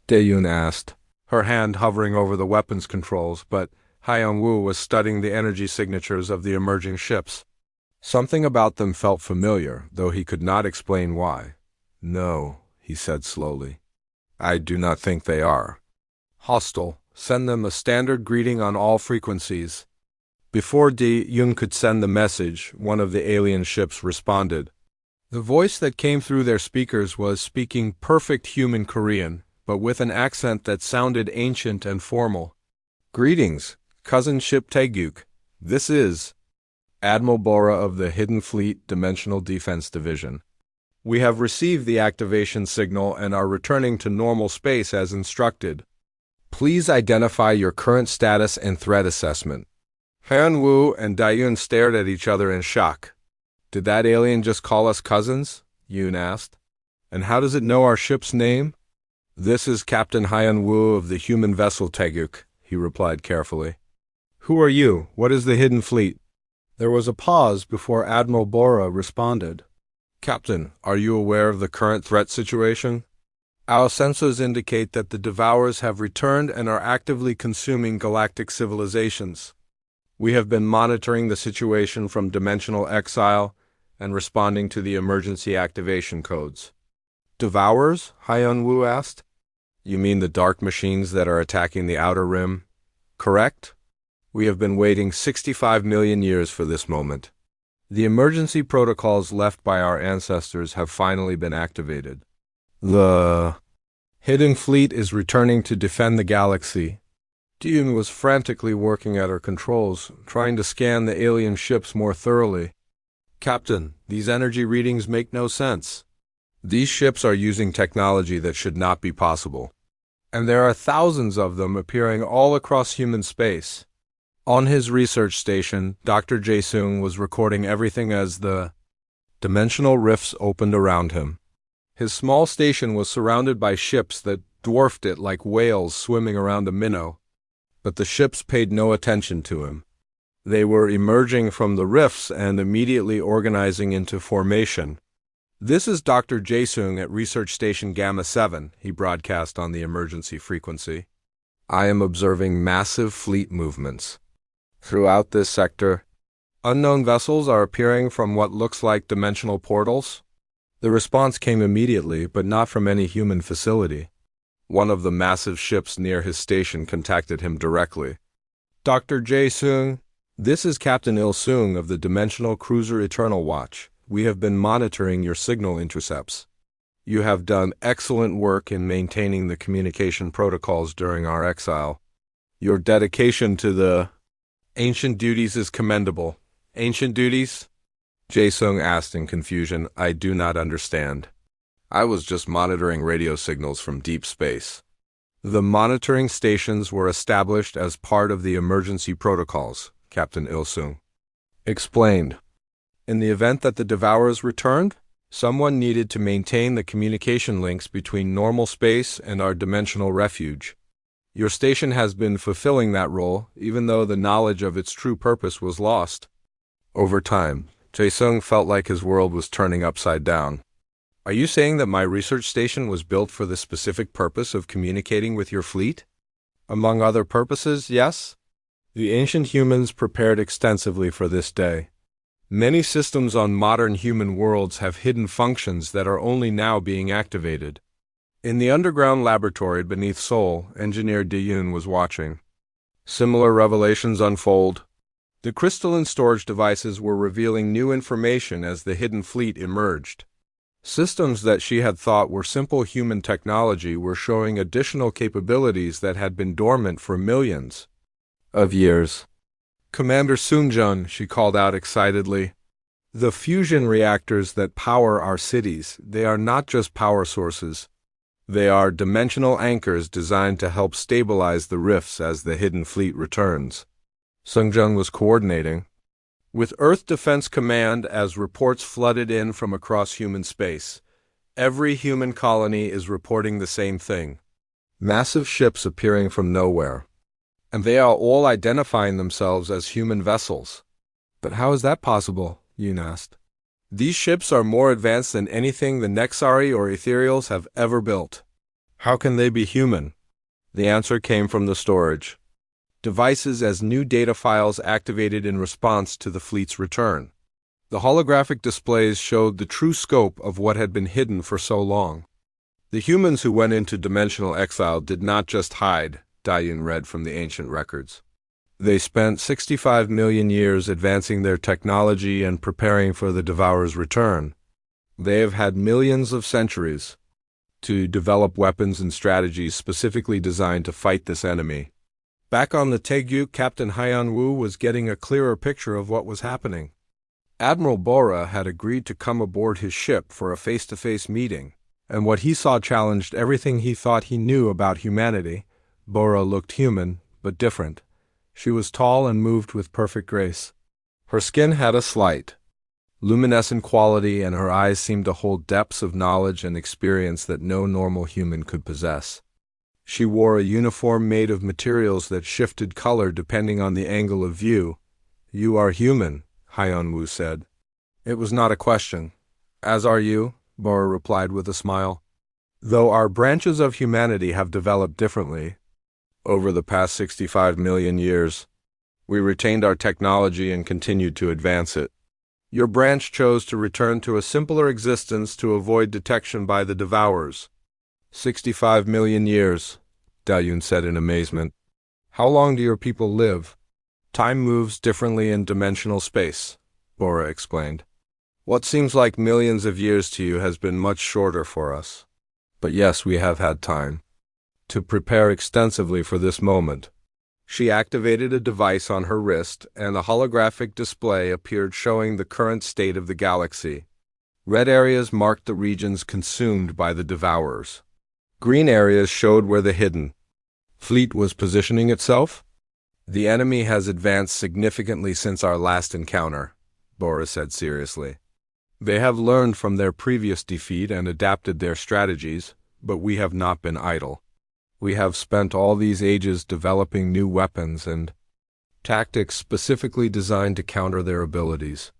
Daeyun asked, her hand hovering over the weapons controls, but Hyung-woo was studying the energy signatures of the emerging ships. Something about them felt familiar, though he could not explain why. "No," he said slowly. "I do not think they are. Hostile. Send them a standard greeting on all frequencies." Before Di-Yun could send the message, one of the alien ships responded. The voice that came through their speakers was speaking perfect human Korean, but with an accent that sounded ancient and formal. "Greetings, cousin ship Taeguk. This is Admiral Bora of the Hidden Fleet Dimensional Defense Division. We have received the activation signal and are returning to normal space as instructed. Please identify your current status and threat assessment." Han-woo and Daeyun stared at each other in shock. "Did that alien just call us cousins?" Yoon asked. "And how does it know our ship's name?" "This is Captain Hyun-woo of the human vessel Taeguk," he replied carefully. "Who are you? What is the Hidden Fleet?" There was a pause before Admiral Bora responded. "Captain, are you aware of the current threat situation? Our sensors indicate that the Devourers have returned and are actively consuming galactic civilizations. We have been monitoring the situation from dimensional exile and responding to the emergency activation codes." "Devourers?" Hyun-woo asked. "You mean the dark machines that are attacking the Outer Rim? Correct? We have been waiting 65 million years for this moment. The emergency protocols left by our ancestors have finally been activated. The Hidden Fleet is returning to defend the galaxy." Dion was frantically working at her controls, trying to scan the alien ships more thoroughly. "Captain, these energy readings make no sense. These ships are using technology that should not be possible. And there are thousands of them appearing all across human space." On his research station, Dr. Jae-sung was recording everything as the dimensional rifts opened around him. His small station was surrounded by ships that dwarfed it like whales swimming around a minnow. But the ships paid no attention to him. They were emerging from the rifts and immediately organizing into formation. "This is Dr. Jae-sung at Research Station Gamma 7, he broadcast on the emergency frequency. "I am observing massive fleet movements. Throughout this sector, unknown vessels are appearing from what looks like dimensional portals." The response came immediately, but not from any human facility. One of the massive ships near his station contacted him directly. "Dr. Jae-sung, this is Captain Il-sung of the Dimensional Cruiser Eternal Watch. We have been monitoring your signal intercepts. You have done excellent work in maintaining the communication protocols during our exile. Your dedication to the ancient duties is commendable. Ancient duties? Jae-sung asked in confusion. I do not understand. I was just monitoring radio signals from deep space. The monitoring stations were established as part of the emergency protocols, Captain Il-sung explained. In the event that the Devourers returned, someone needed to maintain the communication links between normal space and our dimensional refuge. Your station has been fulfilling that role, even though the knowledge of its true purpose was lost. Over time, Jae-sung felt like his world was turning upside down. Are you saying that my research station was built for the specific purpose of communicating with your fleet? Among other purposes, yes. The ancient humans prepared extensively for this day. Many systems on modern human worlds have hidden functions that are only now being activated. In the underground laboratory beneath Seoul, Engineer Diyun was watching. Similar revelations unfold. The crystalline storage devices were revealing new information as the hidden fleet emerged. Systems that she had thought were simple human technology were showing additional capabilities that had been dormant for millions of years. Commander Soonjun, she called out excitedly. The fusion reactors that power our cities, they are not just power sources. They are dimensional anchors designed to help stabilize the rifts as the hidden fleet returns. Soonjun was coordinating with Earth Defense Command as reports flooded in from across human space. Every human colony is reporting the same thing. Massive ships appearing from nowhere. And they are all identifying themselves as human vessels. But how is that possible? Yoon asked. These ships are more advanced than anything the Nexari or Ethereals have ever built. How can they be human? The answer came from the storage devices as new data files activated in response to the fleet's return. The holographic displays showed the true scope of what had been hidden for so long. The humans who went into dimensional exile did not just hide, Dayun read from the ancient records. They spent 65 million years advancing their technology and preparing for the Devourer's return. They have had millions of centuries to develop weapons and strategies specifically designed to fight this enemy. Back on the Taeguk, Captain Hyun-woo was getting a clearer picture of what was happening. Admiral Bora had agreed to come aboard his ship for a face-to-face meeting, and what he saw challenged everything he thought he knew about humanity. Bora looked human, but different. She was tall and moved with perfect grace. Her skin had a slight, luminescent quality, and her eyes seemed to hold depths of knowledge and experience that no normal human could possess. She wore a uniform made of materials that shifted color depending on the angle of view. You are human, Hyun-woo said. It was not a question. As are you, Bora replied with a smile. Though our branches of humanity have developed differently, over the past 65 million years, we retained our technology and continued to advance it. Your branch chose to return to a simpler existence to avoid detection by the Devourers. 65 million years, Dayun said in amazement. How long do your people live? Time moves differently in dimensional space, Bora explained. What seems like millions of years to you has been much shorter for us. But yes, we have had time to prepare extensively for this moment. She activated a device on her wrist, and a holographic display appeared showing the current state of the galaxy. Red areas marked the regions consumed by the Devourers. Green areas showed where the hidden fleet was positioning itself. The enemy has advanced significantly since our last encounter, Bora said seriously. They have learned from their previous defeat and adapted their strategies, but we have not been idle. We have spent all these ages developing new weapons and tactics specifically designed to counter their abilities.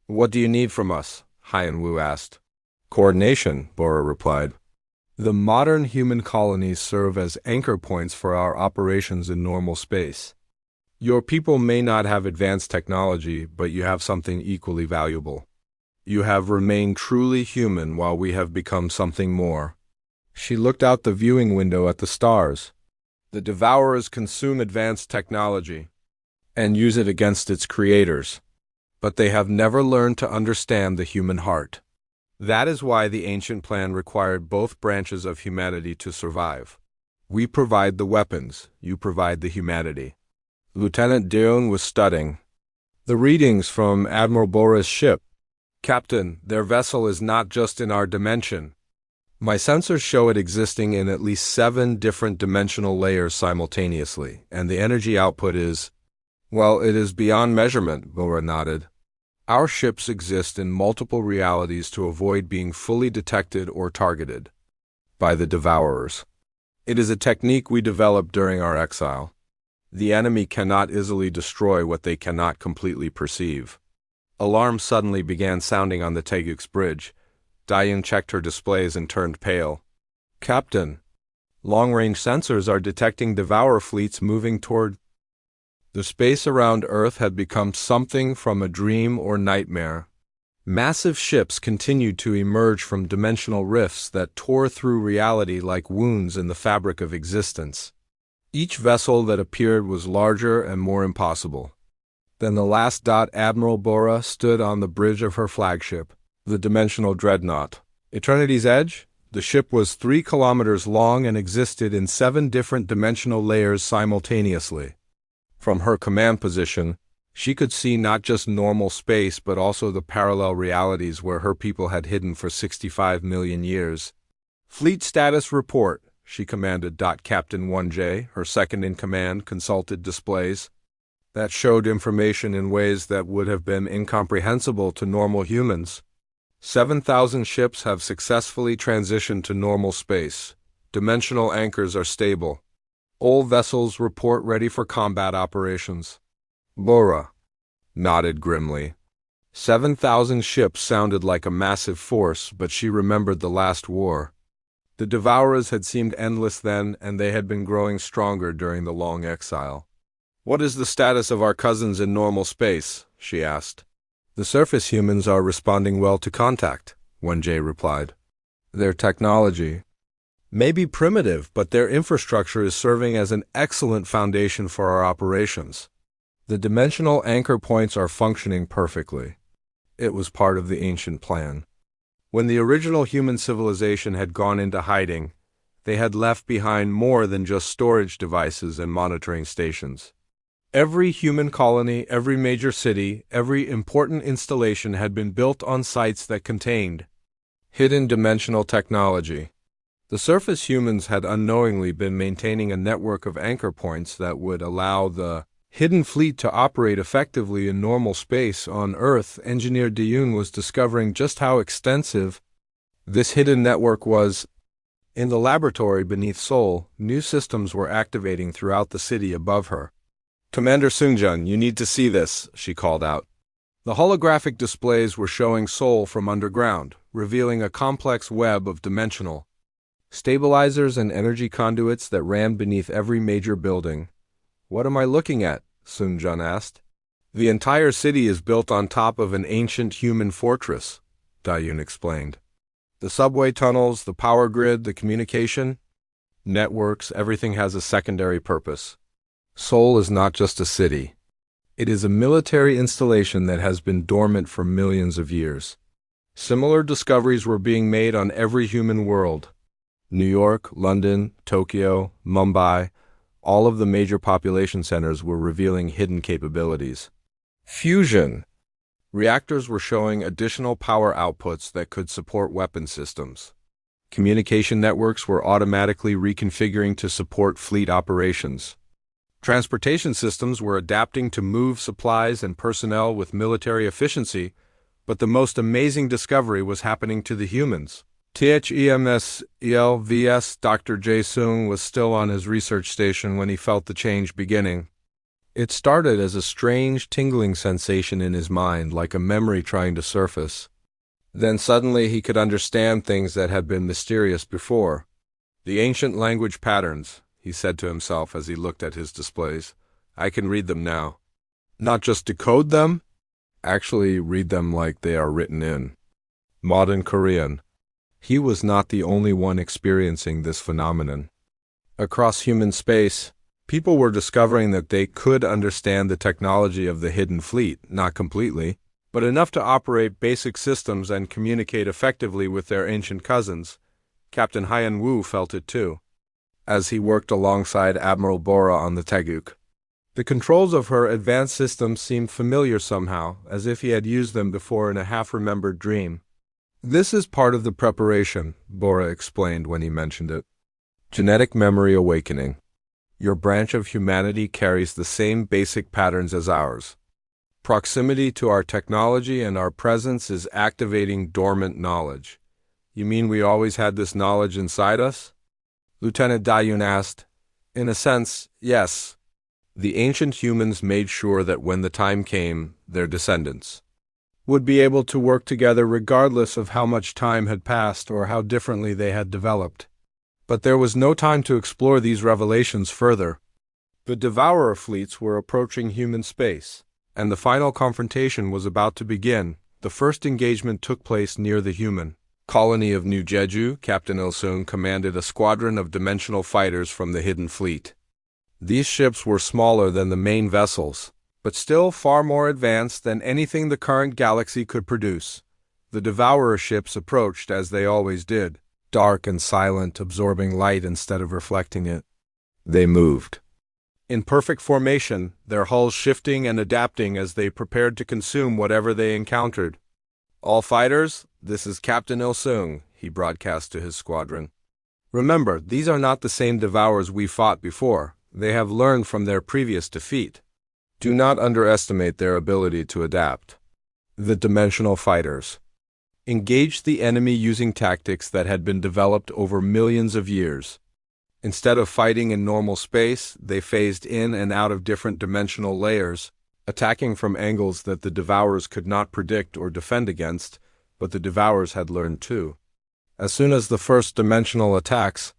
What do you need from us? Hyun-woo asked. Coordination, Bora replied. The modern human colonies serve as anchor points for our operations in normal space. Your people may not have advanced technology, but you have something equally valuable. You have remained truly human while we have become something more. She looked out the viewing window at the stars. The Devourers consume advanced technology and use it against its creators, but they have never learned to understand the human heart. That is why the ancient plan required both branches of humanity to survive. We provide the weapons, you provide the humanity. Lieutenant Deon was studying the readings from Admiral Bora's ship. Captain, their vessel is not just in our dimension. My sensors show it existing in at least 7 different dimensional layers simultaneously, and the energy output is, well, it is beyond measurement, Bora nodded. Our ships exist in multiple realities to avoid being fully detected or targeted by the Devourers. It is a technique we developed during our exile. The enemy cannot easily destroy what they cannot completely perceive. Alarms suddenly began sounding on the Teguk's bridge. Dayun checked her displays and turned pale. Captain, long-range sensors are detecting Devourer fleets moving toward. The space around Earth had become something from a dream or nightmare. Massive ships continued to emerge from dimensional rifts that tore through reality like wounds in the fabric of existence. Each vessel that appeared was larger and more impossible. Then the last dot, Admiral Bora stood on the bridge of her flagship, the dimensional dreadnought. Eternity's Edge? The ship was 3 kilometers long and existed in 7 different dimensional layers simultaneously. From her command position, she could see not just normal space but also the parallel realities where her people had hidden for 65 million years. Fleet status report, she commanded. Captain 1J, her second-in-command, consulted displays that showed information in ways that would have been incomprehensible to normal humans. 7,000 ships have successfully transitioned to normal space. Dimensional anchors are stable. All vessels report ready for combat operations. Bora nodded grimly. 7,000 ships sounded like a massive force, but she remembered the last war. The Devourers had seemed endless then, and they had been growing stronger during the long exile. What is the status of our cousins in normal space? She asked. The surface humans are responding well to contact, 1J replied. Their technology may be primitive, but their infrastructure is serving as an excellent foundation for our operations. The dimensional anchor points are functioning perfectly. It was part of the ancient plan. When the original human civilization had gone into hiding, they had left behind more than just storage devices and monitoring stations. Every human colony, every major city, every important installation had been built on sites that contained hidden dimensional technology. The surface humans had unknowingly been maintaining a network of anchor points that would allow the hidden fleet to operate effectively in normal space on Earth. Engineer Deun was discovering just how extensive this hidden network was. In the laboratory beneath Seoul, new systems were activating throughout the city above her. Commander Sungjun, you need to see this, she called out. The holographic displays were showing Seoul from underground, revealing a complex web of dimensional stabilizers and energy conduits that ran beneath every major building. What am I looking at? Sungjun asked. The entire city is built on top of an ancient human fortress, Dayun explained. The subway tunnels, the power grid, the communication networks, everything has a secondary purpose. Seoul is not just a city. It is a military installation that has been dormant for millions of years. Similar discoveries were being made on every human world. New York, London, Tokyo, Mumbai, all of the major population centers were revealing hidden capabilities. Fusion reactors were showing additional power outputs that could support weapon systems. Communication networks were automatically reconfiguring to support fleet operations. Transportation systems were adapting to move supplies and personnel with military efficiency, but the most amazing discovery was happening to the humans. THEMSELVS Dr. Jae-sung was still on his research station when he felt the change beginning. It started as a strange tingling sensation in his mind, like a memory trying to surface. Then suddenly he could understand things that had been mysterious before. The ancient language patterns, he said to himself as he looked at his displays. I can read them now. Not just decode them, actually read them like they are written in modern Korean. He was not the only one experiencing this phenomenon. Across human space, people were discovering that they could understand the technology of the hidden fleet, not completely, but enough to operate basic systems and communicate effectively with their ancient cousins. Captain Hyan Wu felt it too. as he worked alongside Admiral Bora on the Teguk. The controls of her advanced system seemed familiar somehow, as if he had used them before in a half-remembered dream. "This is part of the preparation," Bora explained when he mentioned it. "Genetic memory awakening. Your branch of humanity carries the same basic patterns as ours. Proximity to our technology and our presence is activating dormant knowledge." "You mean we always had this knowledge inside us?" Lieutenant Dayun asked. "In a sense, yes. The ancient humans made sure that when the time came, their descendants would be able to work together regardless of how much time had passed or how differently they had developed. But there was no time to explore these revelations further. The Devourer fleets were approaching human space, and the final confrontation was about to begin. The first engagement took place near the human colony of New Jeju. Captain Il-sung commanded a squadron of dimensional fighters from the Hidden Fleet. These ships were smaller than the main vessels, but still far more advanced than anything the current galaxy could produce. The Devourer ships approached as they always did, dark and silent, absorbing light instead of reflecting it. They moved in perfect formation, their hulls shifting and adapting as they prepared to consume whatever they encountered. "All fighters, this is Captain Il-sung," he broadcast to his squadron. "Remember, these are not the same Devourers we fought before. They have learned from their previous defeat. Do not underestimate their ability to adapt." The dimensional fighters engaged the enemy using tactics that had been developed over millions of years. Instead of fighting in normal space, they phased in and out of different dimensional layers, attacking from angles that the Devourers could not predict or defend against, but the Devourers had learned too. As soon as the first dimensional attacks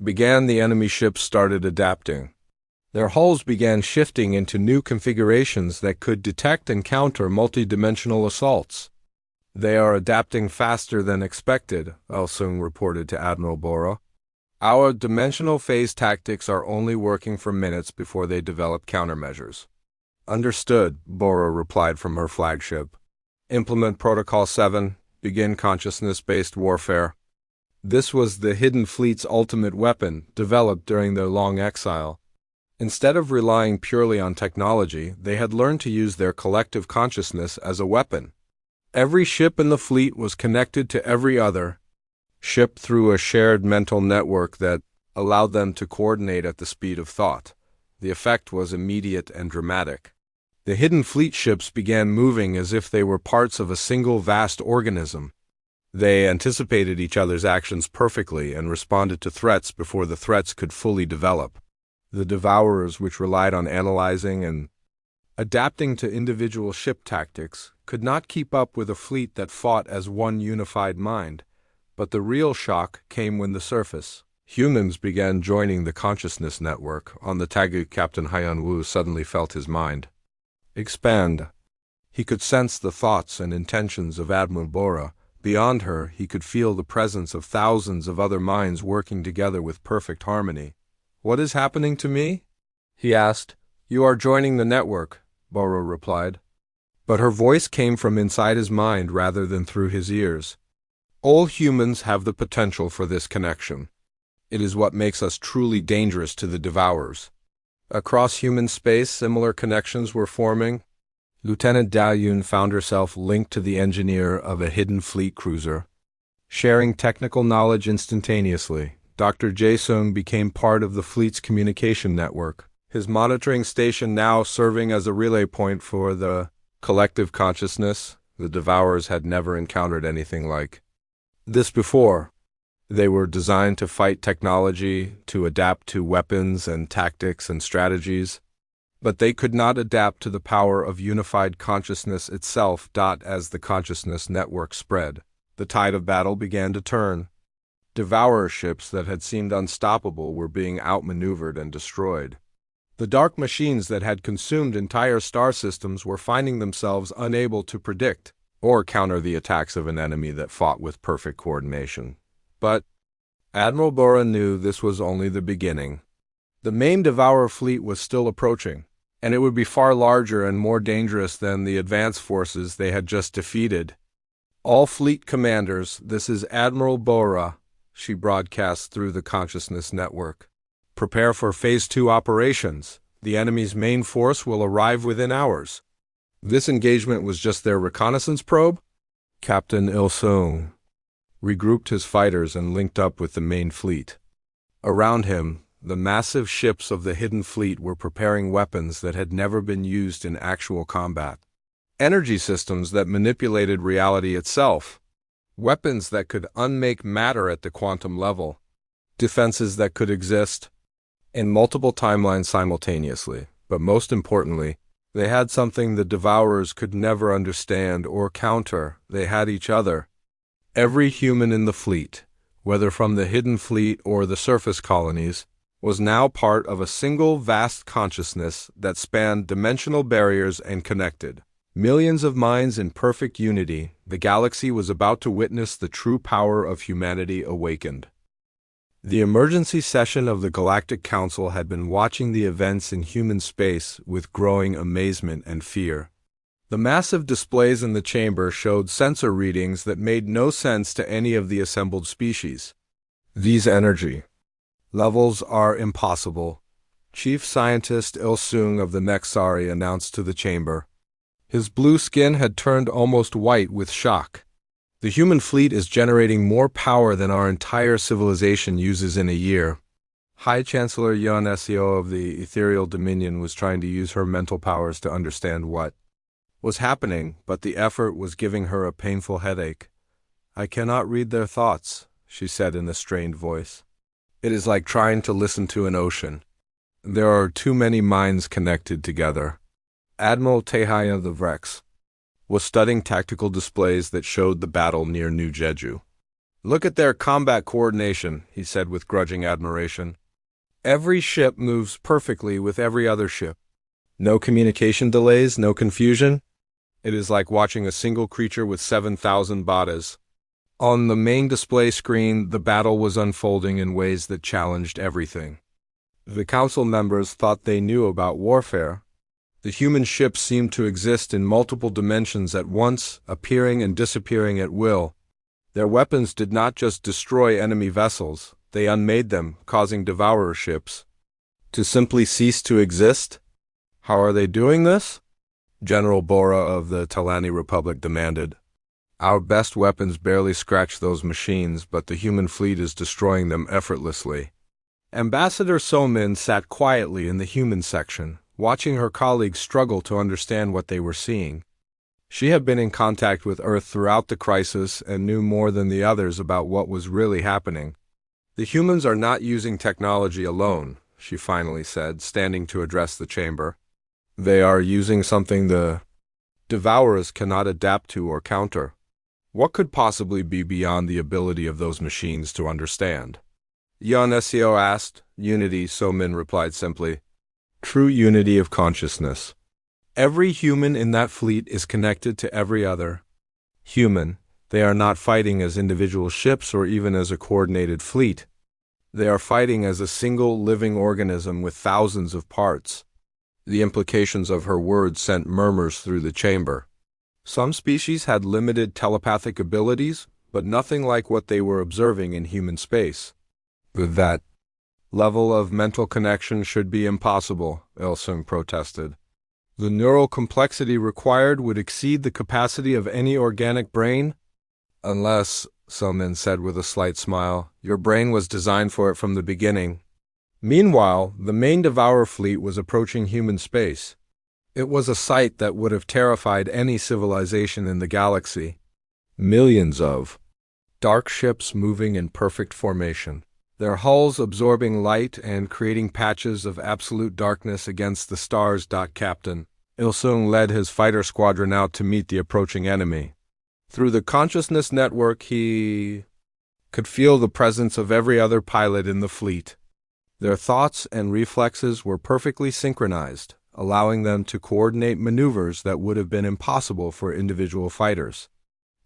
began, the enemy ships started adapting. Their hulls began shifting into new configurations that could detect and counter multi-dimensional assaults. "They are adapting faster than expected," Il-sung reported to Admiral Bora. "Our dimensional phase tactics are only working for minutes before they develop countermeasures." "Understood," Bora replied from her flagship. "Implement Protocol 7, begin consciousness-based warfare." This was the Hidden Fleet's ultimate weapon, developed during their long exile. Instead of relying purely on technology, they had learned to use their collective consciousness as a weapon. Every ship in the fleet was connected to every other ship through a shared mental network that allowed them to coordinate at the speed of thought. The effect was immediate and dramatic. The Hidden Fleet ships began moving as if they were parts of a single vast organism. They anticipated each other's actions perfectly and responded to threats before the threats could fully develop. The Devourers, which relied on analyzing and adapting to individual ship tactics, could not keep up with a fleet that fought as one unified mind. But the real shock came when the surface humans began joining the consciousness network. On the Tagu, Captain Hyun-woo suddenly felt his mind expand. He could sense the thoughts and intentions of Admiral Bora. Beyond her, he could feel the presence of thousands of other minds working together with perfect harmony. "What is happening to me?" he asked. "You are joining the network," Bora replied. But her voice came from inside his mind rather than through his ears. "All humans have the potential for this connection. It is what makes us truly dangerous to the Devourers." Across human space, similar connections were forming. Lieutenant Dayun found herself linked to the engineer of a Hidden Fleet cruiser, sharing technical knowledge instantaneously. Dr. Jae-sung became part of the fleet's communication network, his monitoring station now serving as a relay point for the collective consciousness. The Devourers had never encountered anything like this before. They were designed to fight technology, to adapt to weapons and tactics and strategies, but they could not adapt to the power of unified consciousness itself. As the consciousness network spread, the tide of battle began to turn. Devourer ships that had seemed unstoppable were being outmaneuvered and destroyed. The dark machines that had consumed entire star systems were finding themselves unable to predict or counter the attacks of an enemy that fought with perfect coordination. But Admiral Bora knew this was only the beginning. The main Devourer fleet was still approaching, and it would be far larger and more dangerous than the advance forces they had just defeated. "All fleet commanders, this is Admiral Bora," she broadcast through the consciousness network. Prepare for Phase 2 operations. The enemy's main force will arrive within hours. This engagement was just their reconnaissance probe? Captain Il-sung regrouped his fighters and linked up with the main fleet. Around him, the massive ships of the hidden fleet were preparing weapons that had never been used in actual combat. Energy systems that manipulated reality itself. Weapons that could unmake matter at the quantum level. Defenses that could exist in multiple timelines simultaneously. But most importantly, they had something the Devourers could never understand or counter. They had each other. Every human in the fleet, whether from the hidden fleet or the surface colonies, was now part of a single vast consciousness that spanned dimensional barriers and connected. Millions of minds in perfect unity, the galaxy was about to witness the true power of humanity awakened. The emergency session of the Galactic Council had been watching the events in human space with growing amazement and fear. The massive displays in the chamber showed sensor readings that made no sense to any of the assembled species. These energy levels are impossible, Chief Scientist Il-sung of the Nexari announced to the chamber. His blue skin had turned almost white with shock. The human fleet is generating more power than our entire civilization uses in a year. High Chancellor Yun Seo of the Ethereal Dominion was trying to use her mental powers to understand what was happening, but the effort was giving her a painful headache. I cannot read their thoughts, she said in a strained voice. It is like trying to listen to an ocean. There are too many minds connected together. Admiral Taehai of the Vrex was studying tactical displays that showed the battle near New Jeju. Look at their combat coordination, he said with grudging admiration. Every ship moves perfectly with every other ship. No communication delays, no confusion. It is like watching a single creature with 7,000 bodies. On the main display screen, the battle was unfolding in ways that challenged everything. The council members thought they knew about warfare. The human ships seemed to exist in multiple dimensions at once, appearing and disappearing at will. Their weapons did not just destroy enemy vessels, they unmade them, causing devourer ships to simply cease to exist. How are they doing this? General Bora of the Talani Republic demanded. Our best weapons barely scratch those machines, but the human fleet is destroying them effortlessly. Ambassador So-min sat quietly in the human section, watching her colleagues struggle to understand what they were seeing. She had been in contact with Earth throughout the crisis and knew more than the others about what was really happening. The humans are not using technology alone, she finally said, standing to address the chamber. They are using something the Devourers cannot adapt to or counter. What could possibly be beyond the ability of those machines to understand? Yun Seo asked. Unity, So-min replied simply. True unity of consciousness. Every human in that fleet is connected to every other human. They are not fighting as individual ships or even as a coordinated fleet. They are fighting as a single living organism with thousands of parts. The implications of her words sent murmurs through the chamber. Some species had limited telepathic abilities, but nothing like what they were observing in human space. That level of mental connection should be impossible, Il-sung protested. The neural complexity required would exceed the capacity of any organic brain? Unless, So-min said with a slight smile, your brain was designed for it from the beginning. Meanwhile, the main Devourer fleet was approaching human space. It was a sight that would have terrified any civilization in the galaxy. Millions of dark ships moving in perfect formation, their hulls absorbing light and creating patches of absolute darkness against the stars. Captain Il-sung led his fighter squadron out to meet the approaching enemy. Through the consciousness network, he could feel the presence of every other pilot in the fleet. Their thoughts and reflexes were perfectly synchronized, allowing them to coordinate maneuvers that would have been impossible for individual fighters.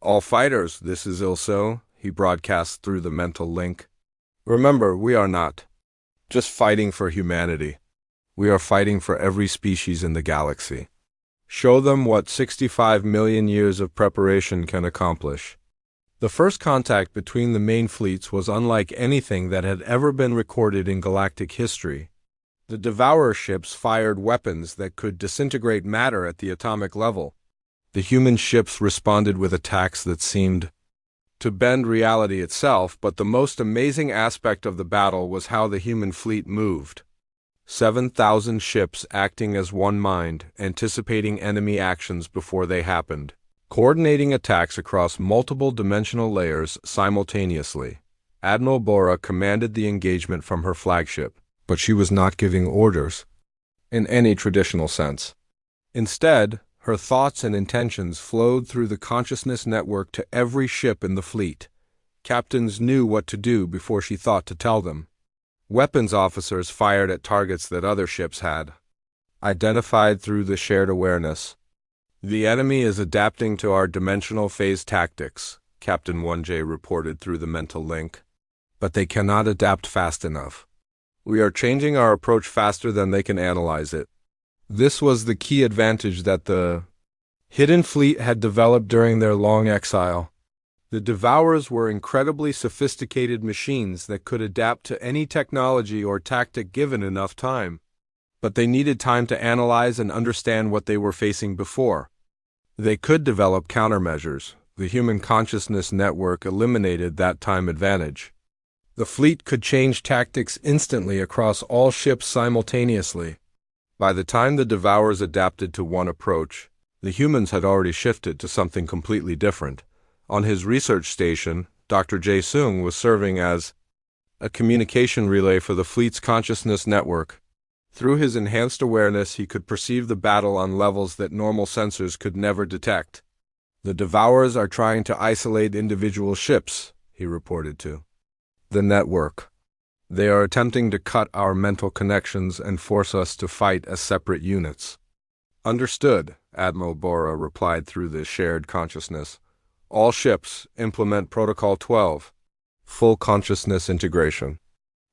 All fighters, this is Il-sung, he broadcast through the mental link. Remember, we are not just fighting for humanity. We are fighting for every species in the galaxy. Show them what 65 million years of preparation can accomplish. The first contact between the main fleets was unlike anything that had ever been recorded in galactic history. The Devourer ships fired weapons that could disintegrate matter at the atomic level. The human ships responded with attacks that seemed to bend reality itself, but the most amazing aspect of the battle was how the human fleet moved. 7,000 ships acting as one mind, anticipating enemy actions before they happened, coordinating attacks across multiple dimensional layers simultaneously. Admiral Bora commanded the engagement from her flagship, but she was not giving orders in any traditional sense. Instead, her thoughts and intentions flowed through the consciousness network to every ship in the fleet. Captains knew what to do before she thought to tell them. Weapons officers fired at targets that other ships had identified through the shared awareness. The enemy is adapting to our dimensional phase tactics, Captain 1J reported through the mental link. But they cannot adapt fast enough. We are changing our approach faster than they can analyze it. This was the key advantage that the Hidden Fleet had developed during their long exile. The Devourers were incredibly sophisticated machines that could adapt to any technology or tactic given enough time. But they needed time to analyze and understand what they were facing before they could develop countermeasures. The human consciousness network eliminated that time advantage. The fleet could change tactics instantly across all ships simultaneously. By the time the Devourers adapted to one approach, the humans had already shifted to something completely different. On his research station, Dr. Jae-sung was serving as a communication relay for the fleet's consciousness network. Through his enhanced awareness, he could perceive the battle on levels that normal sensors could never detect. The Devourers are trying to isolate individual ships, he reported to the network. They are attempting to cut our mental connections and force us to fight as separate units. Understood, Admiral Bora replied through the shared consciousness. All ships implement Protocol 12, full consciousness integration.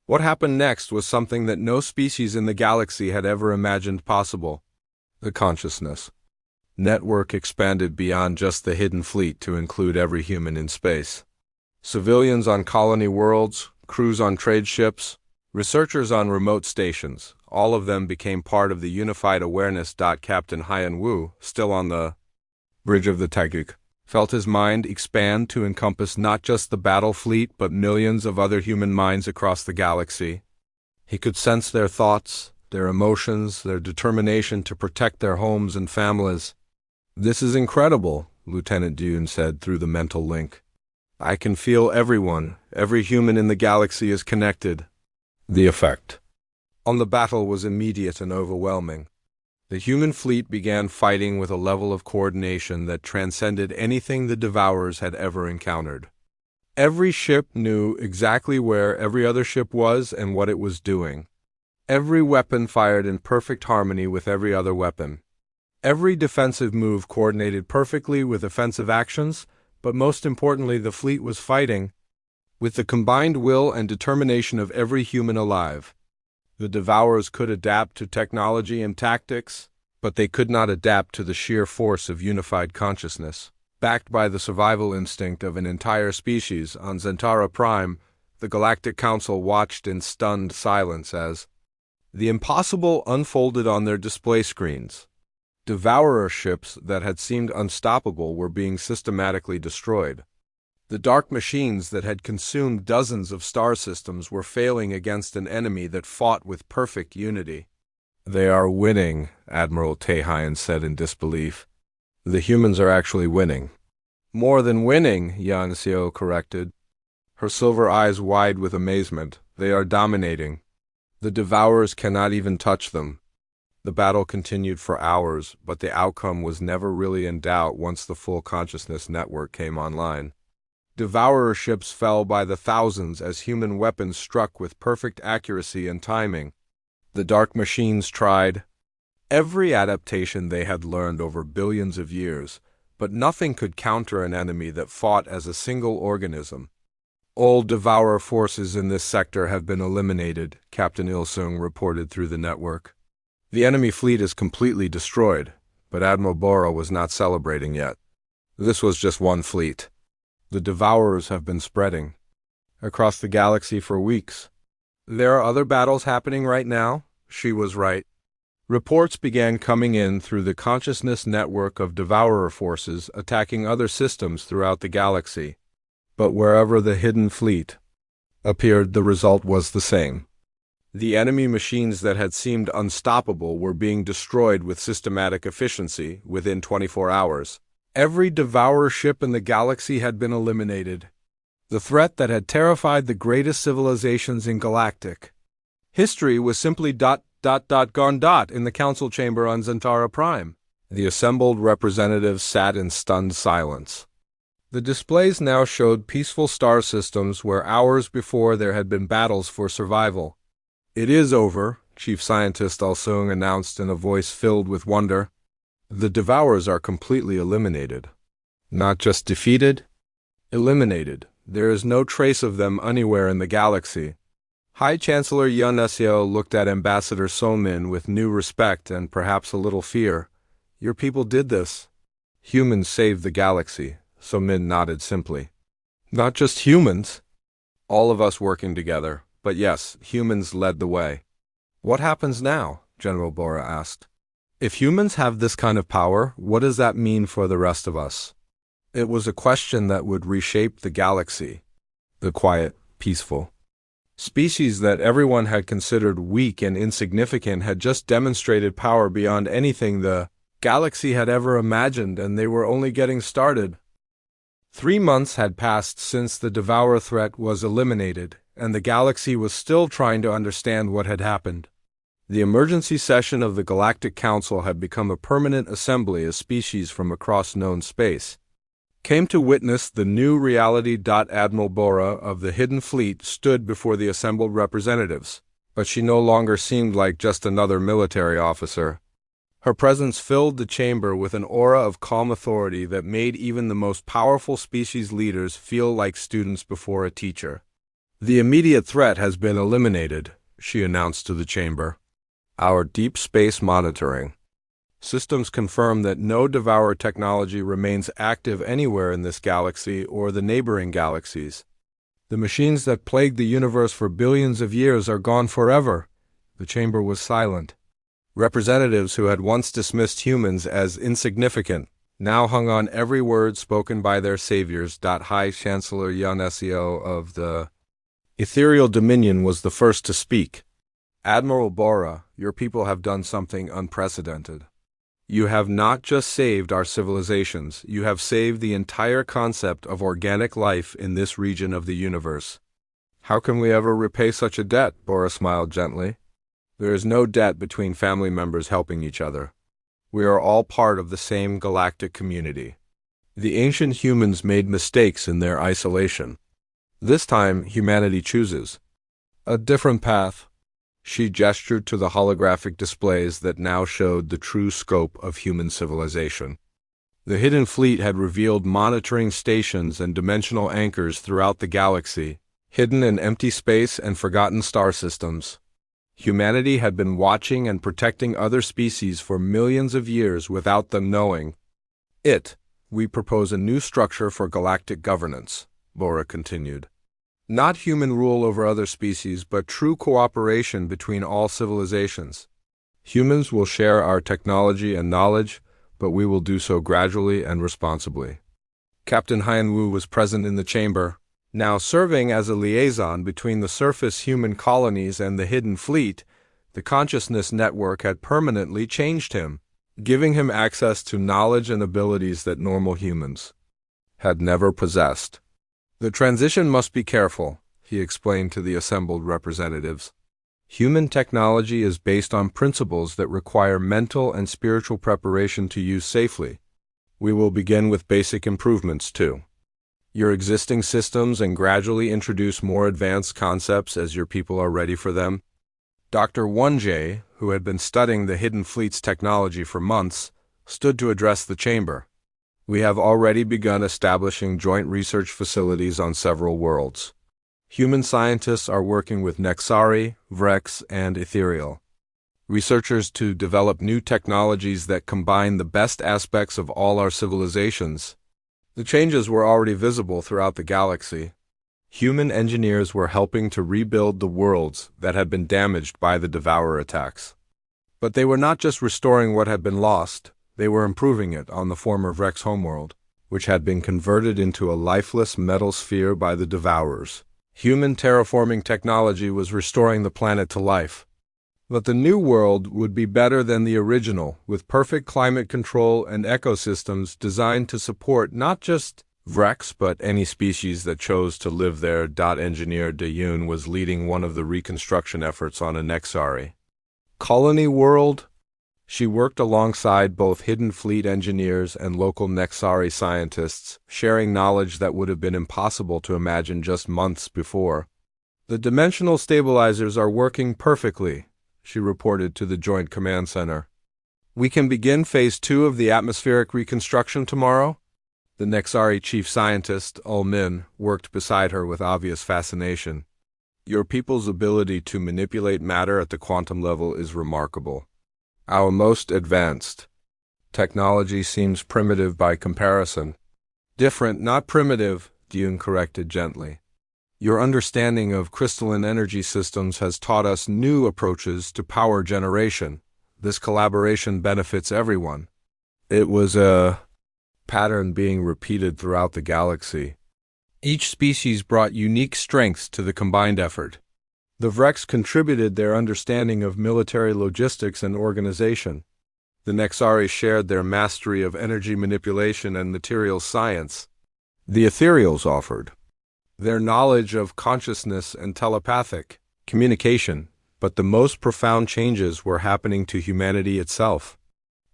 What happened next was something that no species in the galaxy had ever imagined possible. The consciousness network expanded beyond just the Hidden Fleet to include every human in space. Civilians on colony worlds, crews on trade ships, researchers on remote stations, all of them became part of the unified awareness. Captain Hyan Wu, still on the bridge of the Taeguk, felt his mind expand to encompass not just the battle fleet but millions of other human minds across the galaxy. He could sense their thoughts, their emotions, their determination to protect their homes and families. "This is incredible," Lieutenant Dune said through the mental link. "I can feel everyone, every human in the galaxy is connected." The effect on the battle was immediate and overwhelming. The human fleet began fighting with a level of coordination that transcended anything the Devourers had ever encountered. Every ship knew exactly where every other ship was and what it was doing. Every weapon fired in perfect harmony with every other weapon. Every defensive move coordinated perfectly with offensive actions, but most importantly, the fleet was fighting with the combined will and determination of every human alive. The Devourers could adapt to technology and tactics, but they could not adapt to the sheer force of unified consciousness. Backed by the survival instinct of an entire species on Zentara Prime, the Galactic Council watched in stunned silence as the impossible unfolded on their display screens. Devourer ships that had seemed unstoppable were being systematically destroyed. The dark machines that had consumed dozens of star systems were failing against an enemy that fought with perfect unity. "They are winning," Admiral Taehyun said in disbelief. "The humans are actually winning." "More than winning," Yang Seo corrected, her silver eyes wide with amazement. "They are dominating. The Devourers cannot even touch them." The battle continued for hours, but the outcome was never really in doubt once the full consciousness network came online. Devourer ships fell by the thousands as human weapons struck with perfect accuracy and timing. The dark machines tried every adaptation they had learned over billions of years, but nothing could counter an enemy that fought as a single organism. "All Devourer forces in this sector have been eliminated," Captain Il-sung reported through the network. "The enemy fleet is completely destroyed," but Admiral Bora was not celebrating yet. This was just one fleet. The devourers have been spreading across the galaxy for weeks. There are other battles happening right now. She was right. Reports began coming in through the consciousness network of devourer forces attacking other systems throughout the galaxy. But wherever the hidden fleet appeared, the result was the same. The enemy machines that had seemed unstoppable were being destroyed with systematic efficiency within 24 hours. Every devourer ship in the galaxy had been eliminated. The threat that had terrified the greatest civilizations in galactic history was simply gone in the council chamber on Zentara Prime. The assembled representatives sat in stunned silence. The displays now showed peaceful star systems where hours before there had been battles for survival. "It is over," Chief Scientist Alsung announced in a voice filled with wonder. "The devourers are completely eliminated. Not just defeated, eliminated. There is no trace of them anywhere in the galaxy." High Chancellor Yun Seo looked at Ambassador Somin with new respect and perhaps a little fear. "Your people did this." "Humans saved the galaxy," Somin nodded simply. "Not just humans. All of us working together. But yes, humans led the way." "What happens now?" General Bora asked. "If humans have this kind of power, what does that mean for the rest of us?" It was a question that would reshape the galaxy. The quiet, peaceful species that everyone had considered weak and insignificant had just demonstrated power beyond anything the galaxy had ever imagined, and they were only getting started. 3 months had passed since the Devourer threat was eliminated, and the galaxy was still trying to understand what had happened. The emergency session of the Galactic Council had become a permanent assembly as species from across known space came to witness the new reality. Admiral Bora of the Hidden Fleet stood before the assembled representatives, but she no longer seemed like just another military officer. Her presence filled the chamber with an aura of calm authority that made even the most powerful species leaders feel like students before a teacher. "The immediate threat has been eliminated," she announced to the chamber. "Our deep space monitoring systems confirm that no devourer technology remains active anywhere in this galaxy or the neighboring galaxies. The machines that plagued the universe for billions of years are gone forever." The chamber was silent. Representatives who had once dismissed humans as insignificant now hung on every word spoken by their saviors. High Chancellor Yun Seo of the Ethereal Dominion was the first to speak. "Admiral Bora, your people have done something unprecedented. You have not just saved our civilizations, you have saved the entire concept of organic life in this region of the universe." "How can we ever repay such a debt?" Bora smiled gently. "There is no debt between family members helping each other. We are all part of the same galactic community. The ancient humans made mistakes in their isolation. This time, humanity chooses a different path." She gestured to the holographic displays that now showed the true scope of human civilization. The Hidden Fleet had revealed monitoring stations and dimensional anchors throughout the galaxy, hidden in empty space and forgotten star systems. Humanity had been watching and protecting other species for millions of years without them knowing. We propose a new structure for galactic governance," Bora continued. "Not human rule over other species, but true cooperation between all civilizations. Humans will share our technology and knowledge, but we will do so gradually and responsibly." Captain Hyanwu was present in the chamber, now serving as a liaison between the surface human colonies and the Hidden Fleet. The consciousness network had permanently changed him, giving him access to knowledge and abilities that normal humans had never possessed. "The transition must be careful," he explained to the assembled representatives. "Human technology is based on principles that require mental and spiritual preparation to use safely. We will begin with basic improvements, too. Your existing systems and gradually introduce more advanced concepts as your people are ready for them." Dr. Wonjae, who had been studying the Hidden Fleet's technology for months, stood to address the chamber. "We have already begun establishing joint research facilities on several worlds. Human scientists are working with Nexari, Vrex, and Ethereal researchers to develop new technologies that combine the best aspects of all our civilizations. The changes were already visible throughout the galaxy. Human engineers were helping to rebuild the worlds that had been damaged by the Devourer attacks. But they were not just restoring what had been lost, they were improving it on the former Vrex homeworld, which had been converted into a lifeless metal sphere by the Devourers. Human terraforming technology was restoring the planet to life. But the new world would be better than the original, with perfect climate control and ecosystems designed to support not just Vrex, but any species that chose to live there. Engineer Dayun was leading one of the reconstruction efforts on a Nexari colony world. She worked alongside both Hidden Fleet engineers and local Nexari scientists, sharing knowledge that would have been impossible to imagine just months before. The dimensional stabilizers are working perfectly, she reported to the Joint Command Center. We can begin Phase 2 of the atmospheric reconstruction tomorrow? The Nexari chief scientist, Ulmin, worked beside her with obvious fascination. Your people's ability to manipulate matter at the quantum level is remarkable. Our most advanced technology seems primitive by comparison. Different, not primitive, Dune corrected gently. Your understanding of crystalline energy systems has taught us new approaches to power generation. This collaboration benefits everyone. It was a pattern being repeated throughout the galaxy. Each species brought unique strengths to the combined effort. The Vrex contributed their understanding of military logistics and organization. The Nexari shared their mastery of energy manipulation and materials science. The Ethereals offered their knowledge of consciousness and telepathic communication, but the most profound changes were happening to humanity itself.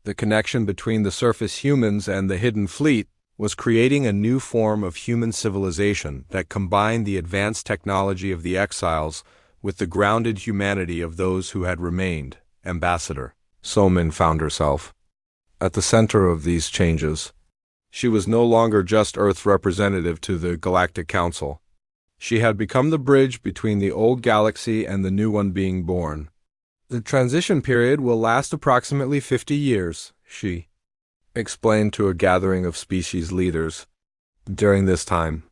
The connection between the surface humans and the Hidden Fleet was creating a new form of human civilization that combined the advanced technology of the exiles with the grounded humanity of those who had remained. Ambassador Somin found herself at the center of these changes. She was no longer just Earth's representative to the Galactic Council. She had become the bridge between the old galaxy and the new one being born. The transition period will last approximately 50 years, she explained to a gathering of species leaders. During this time,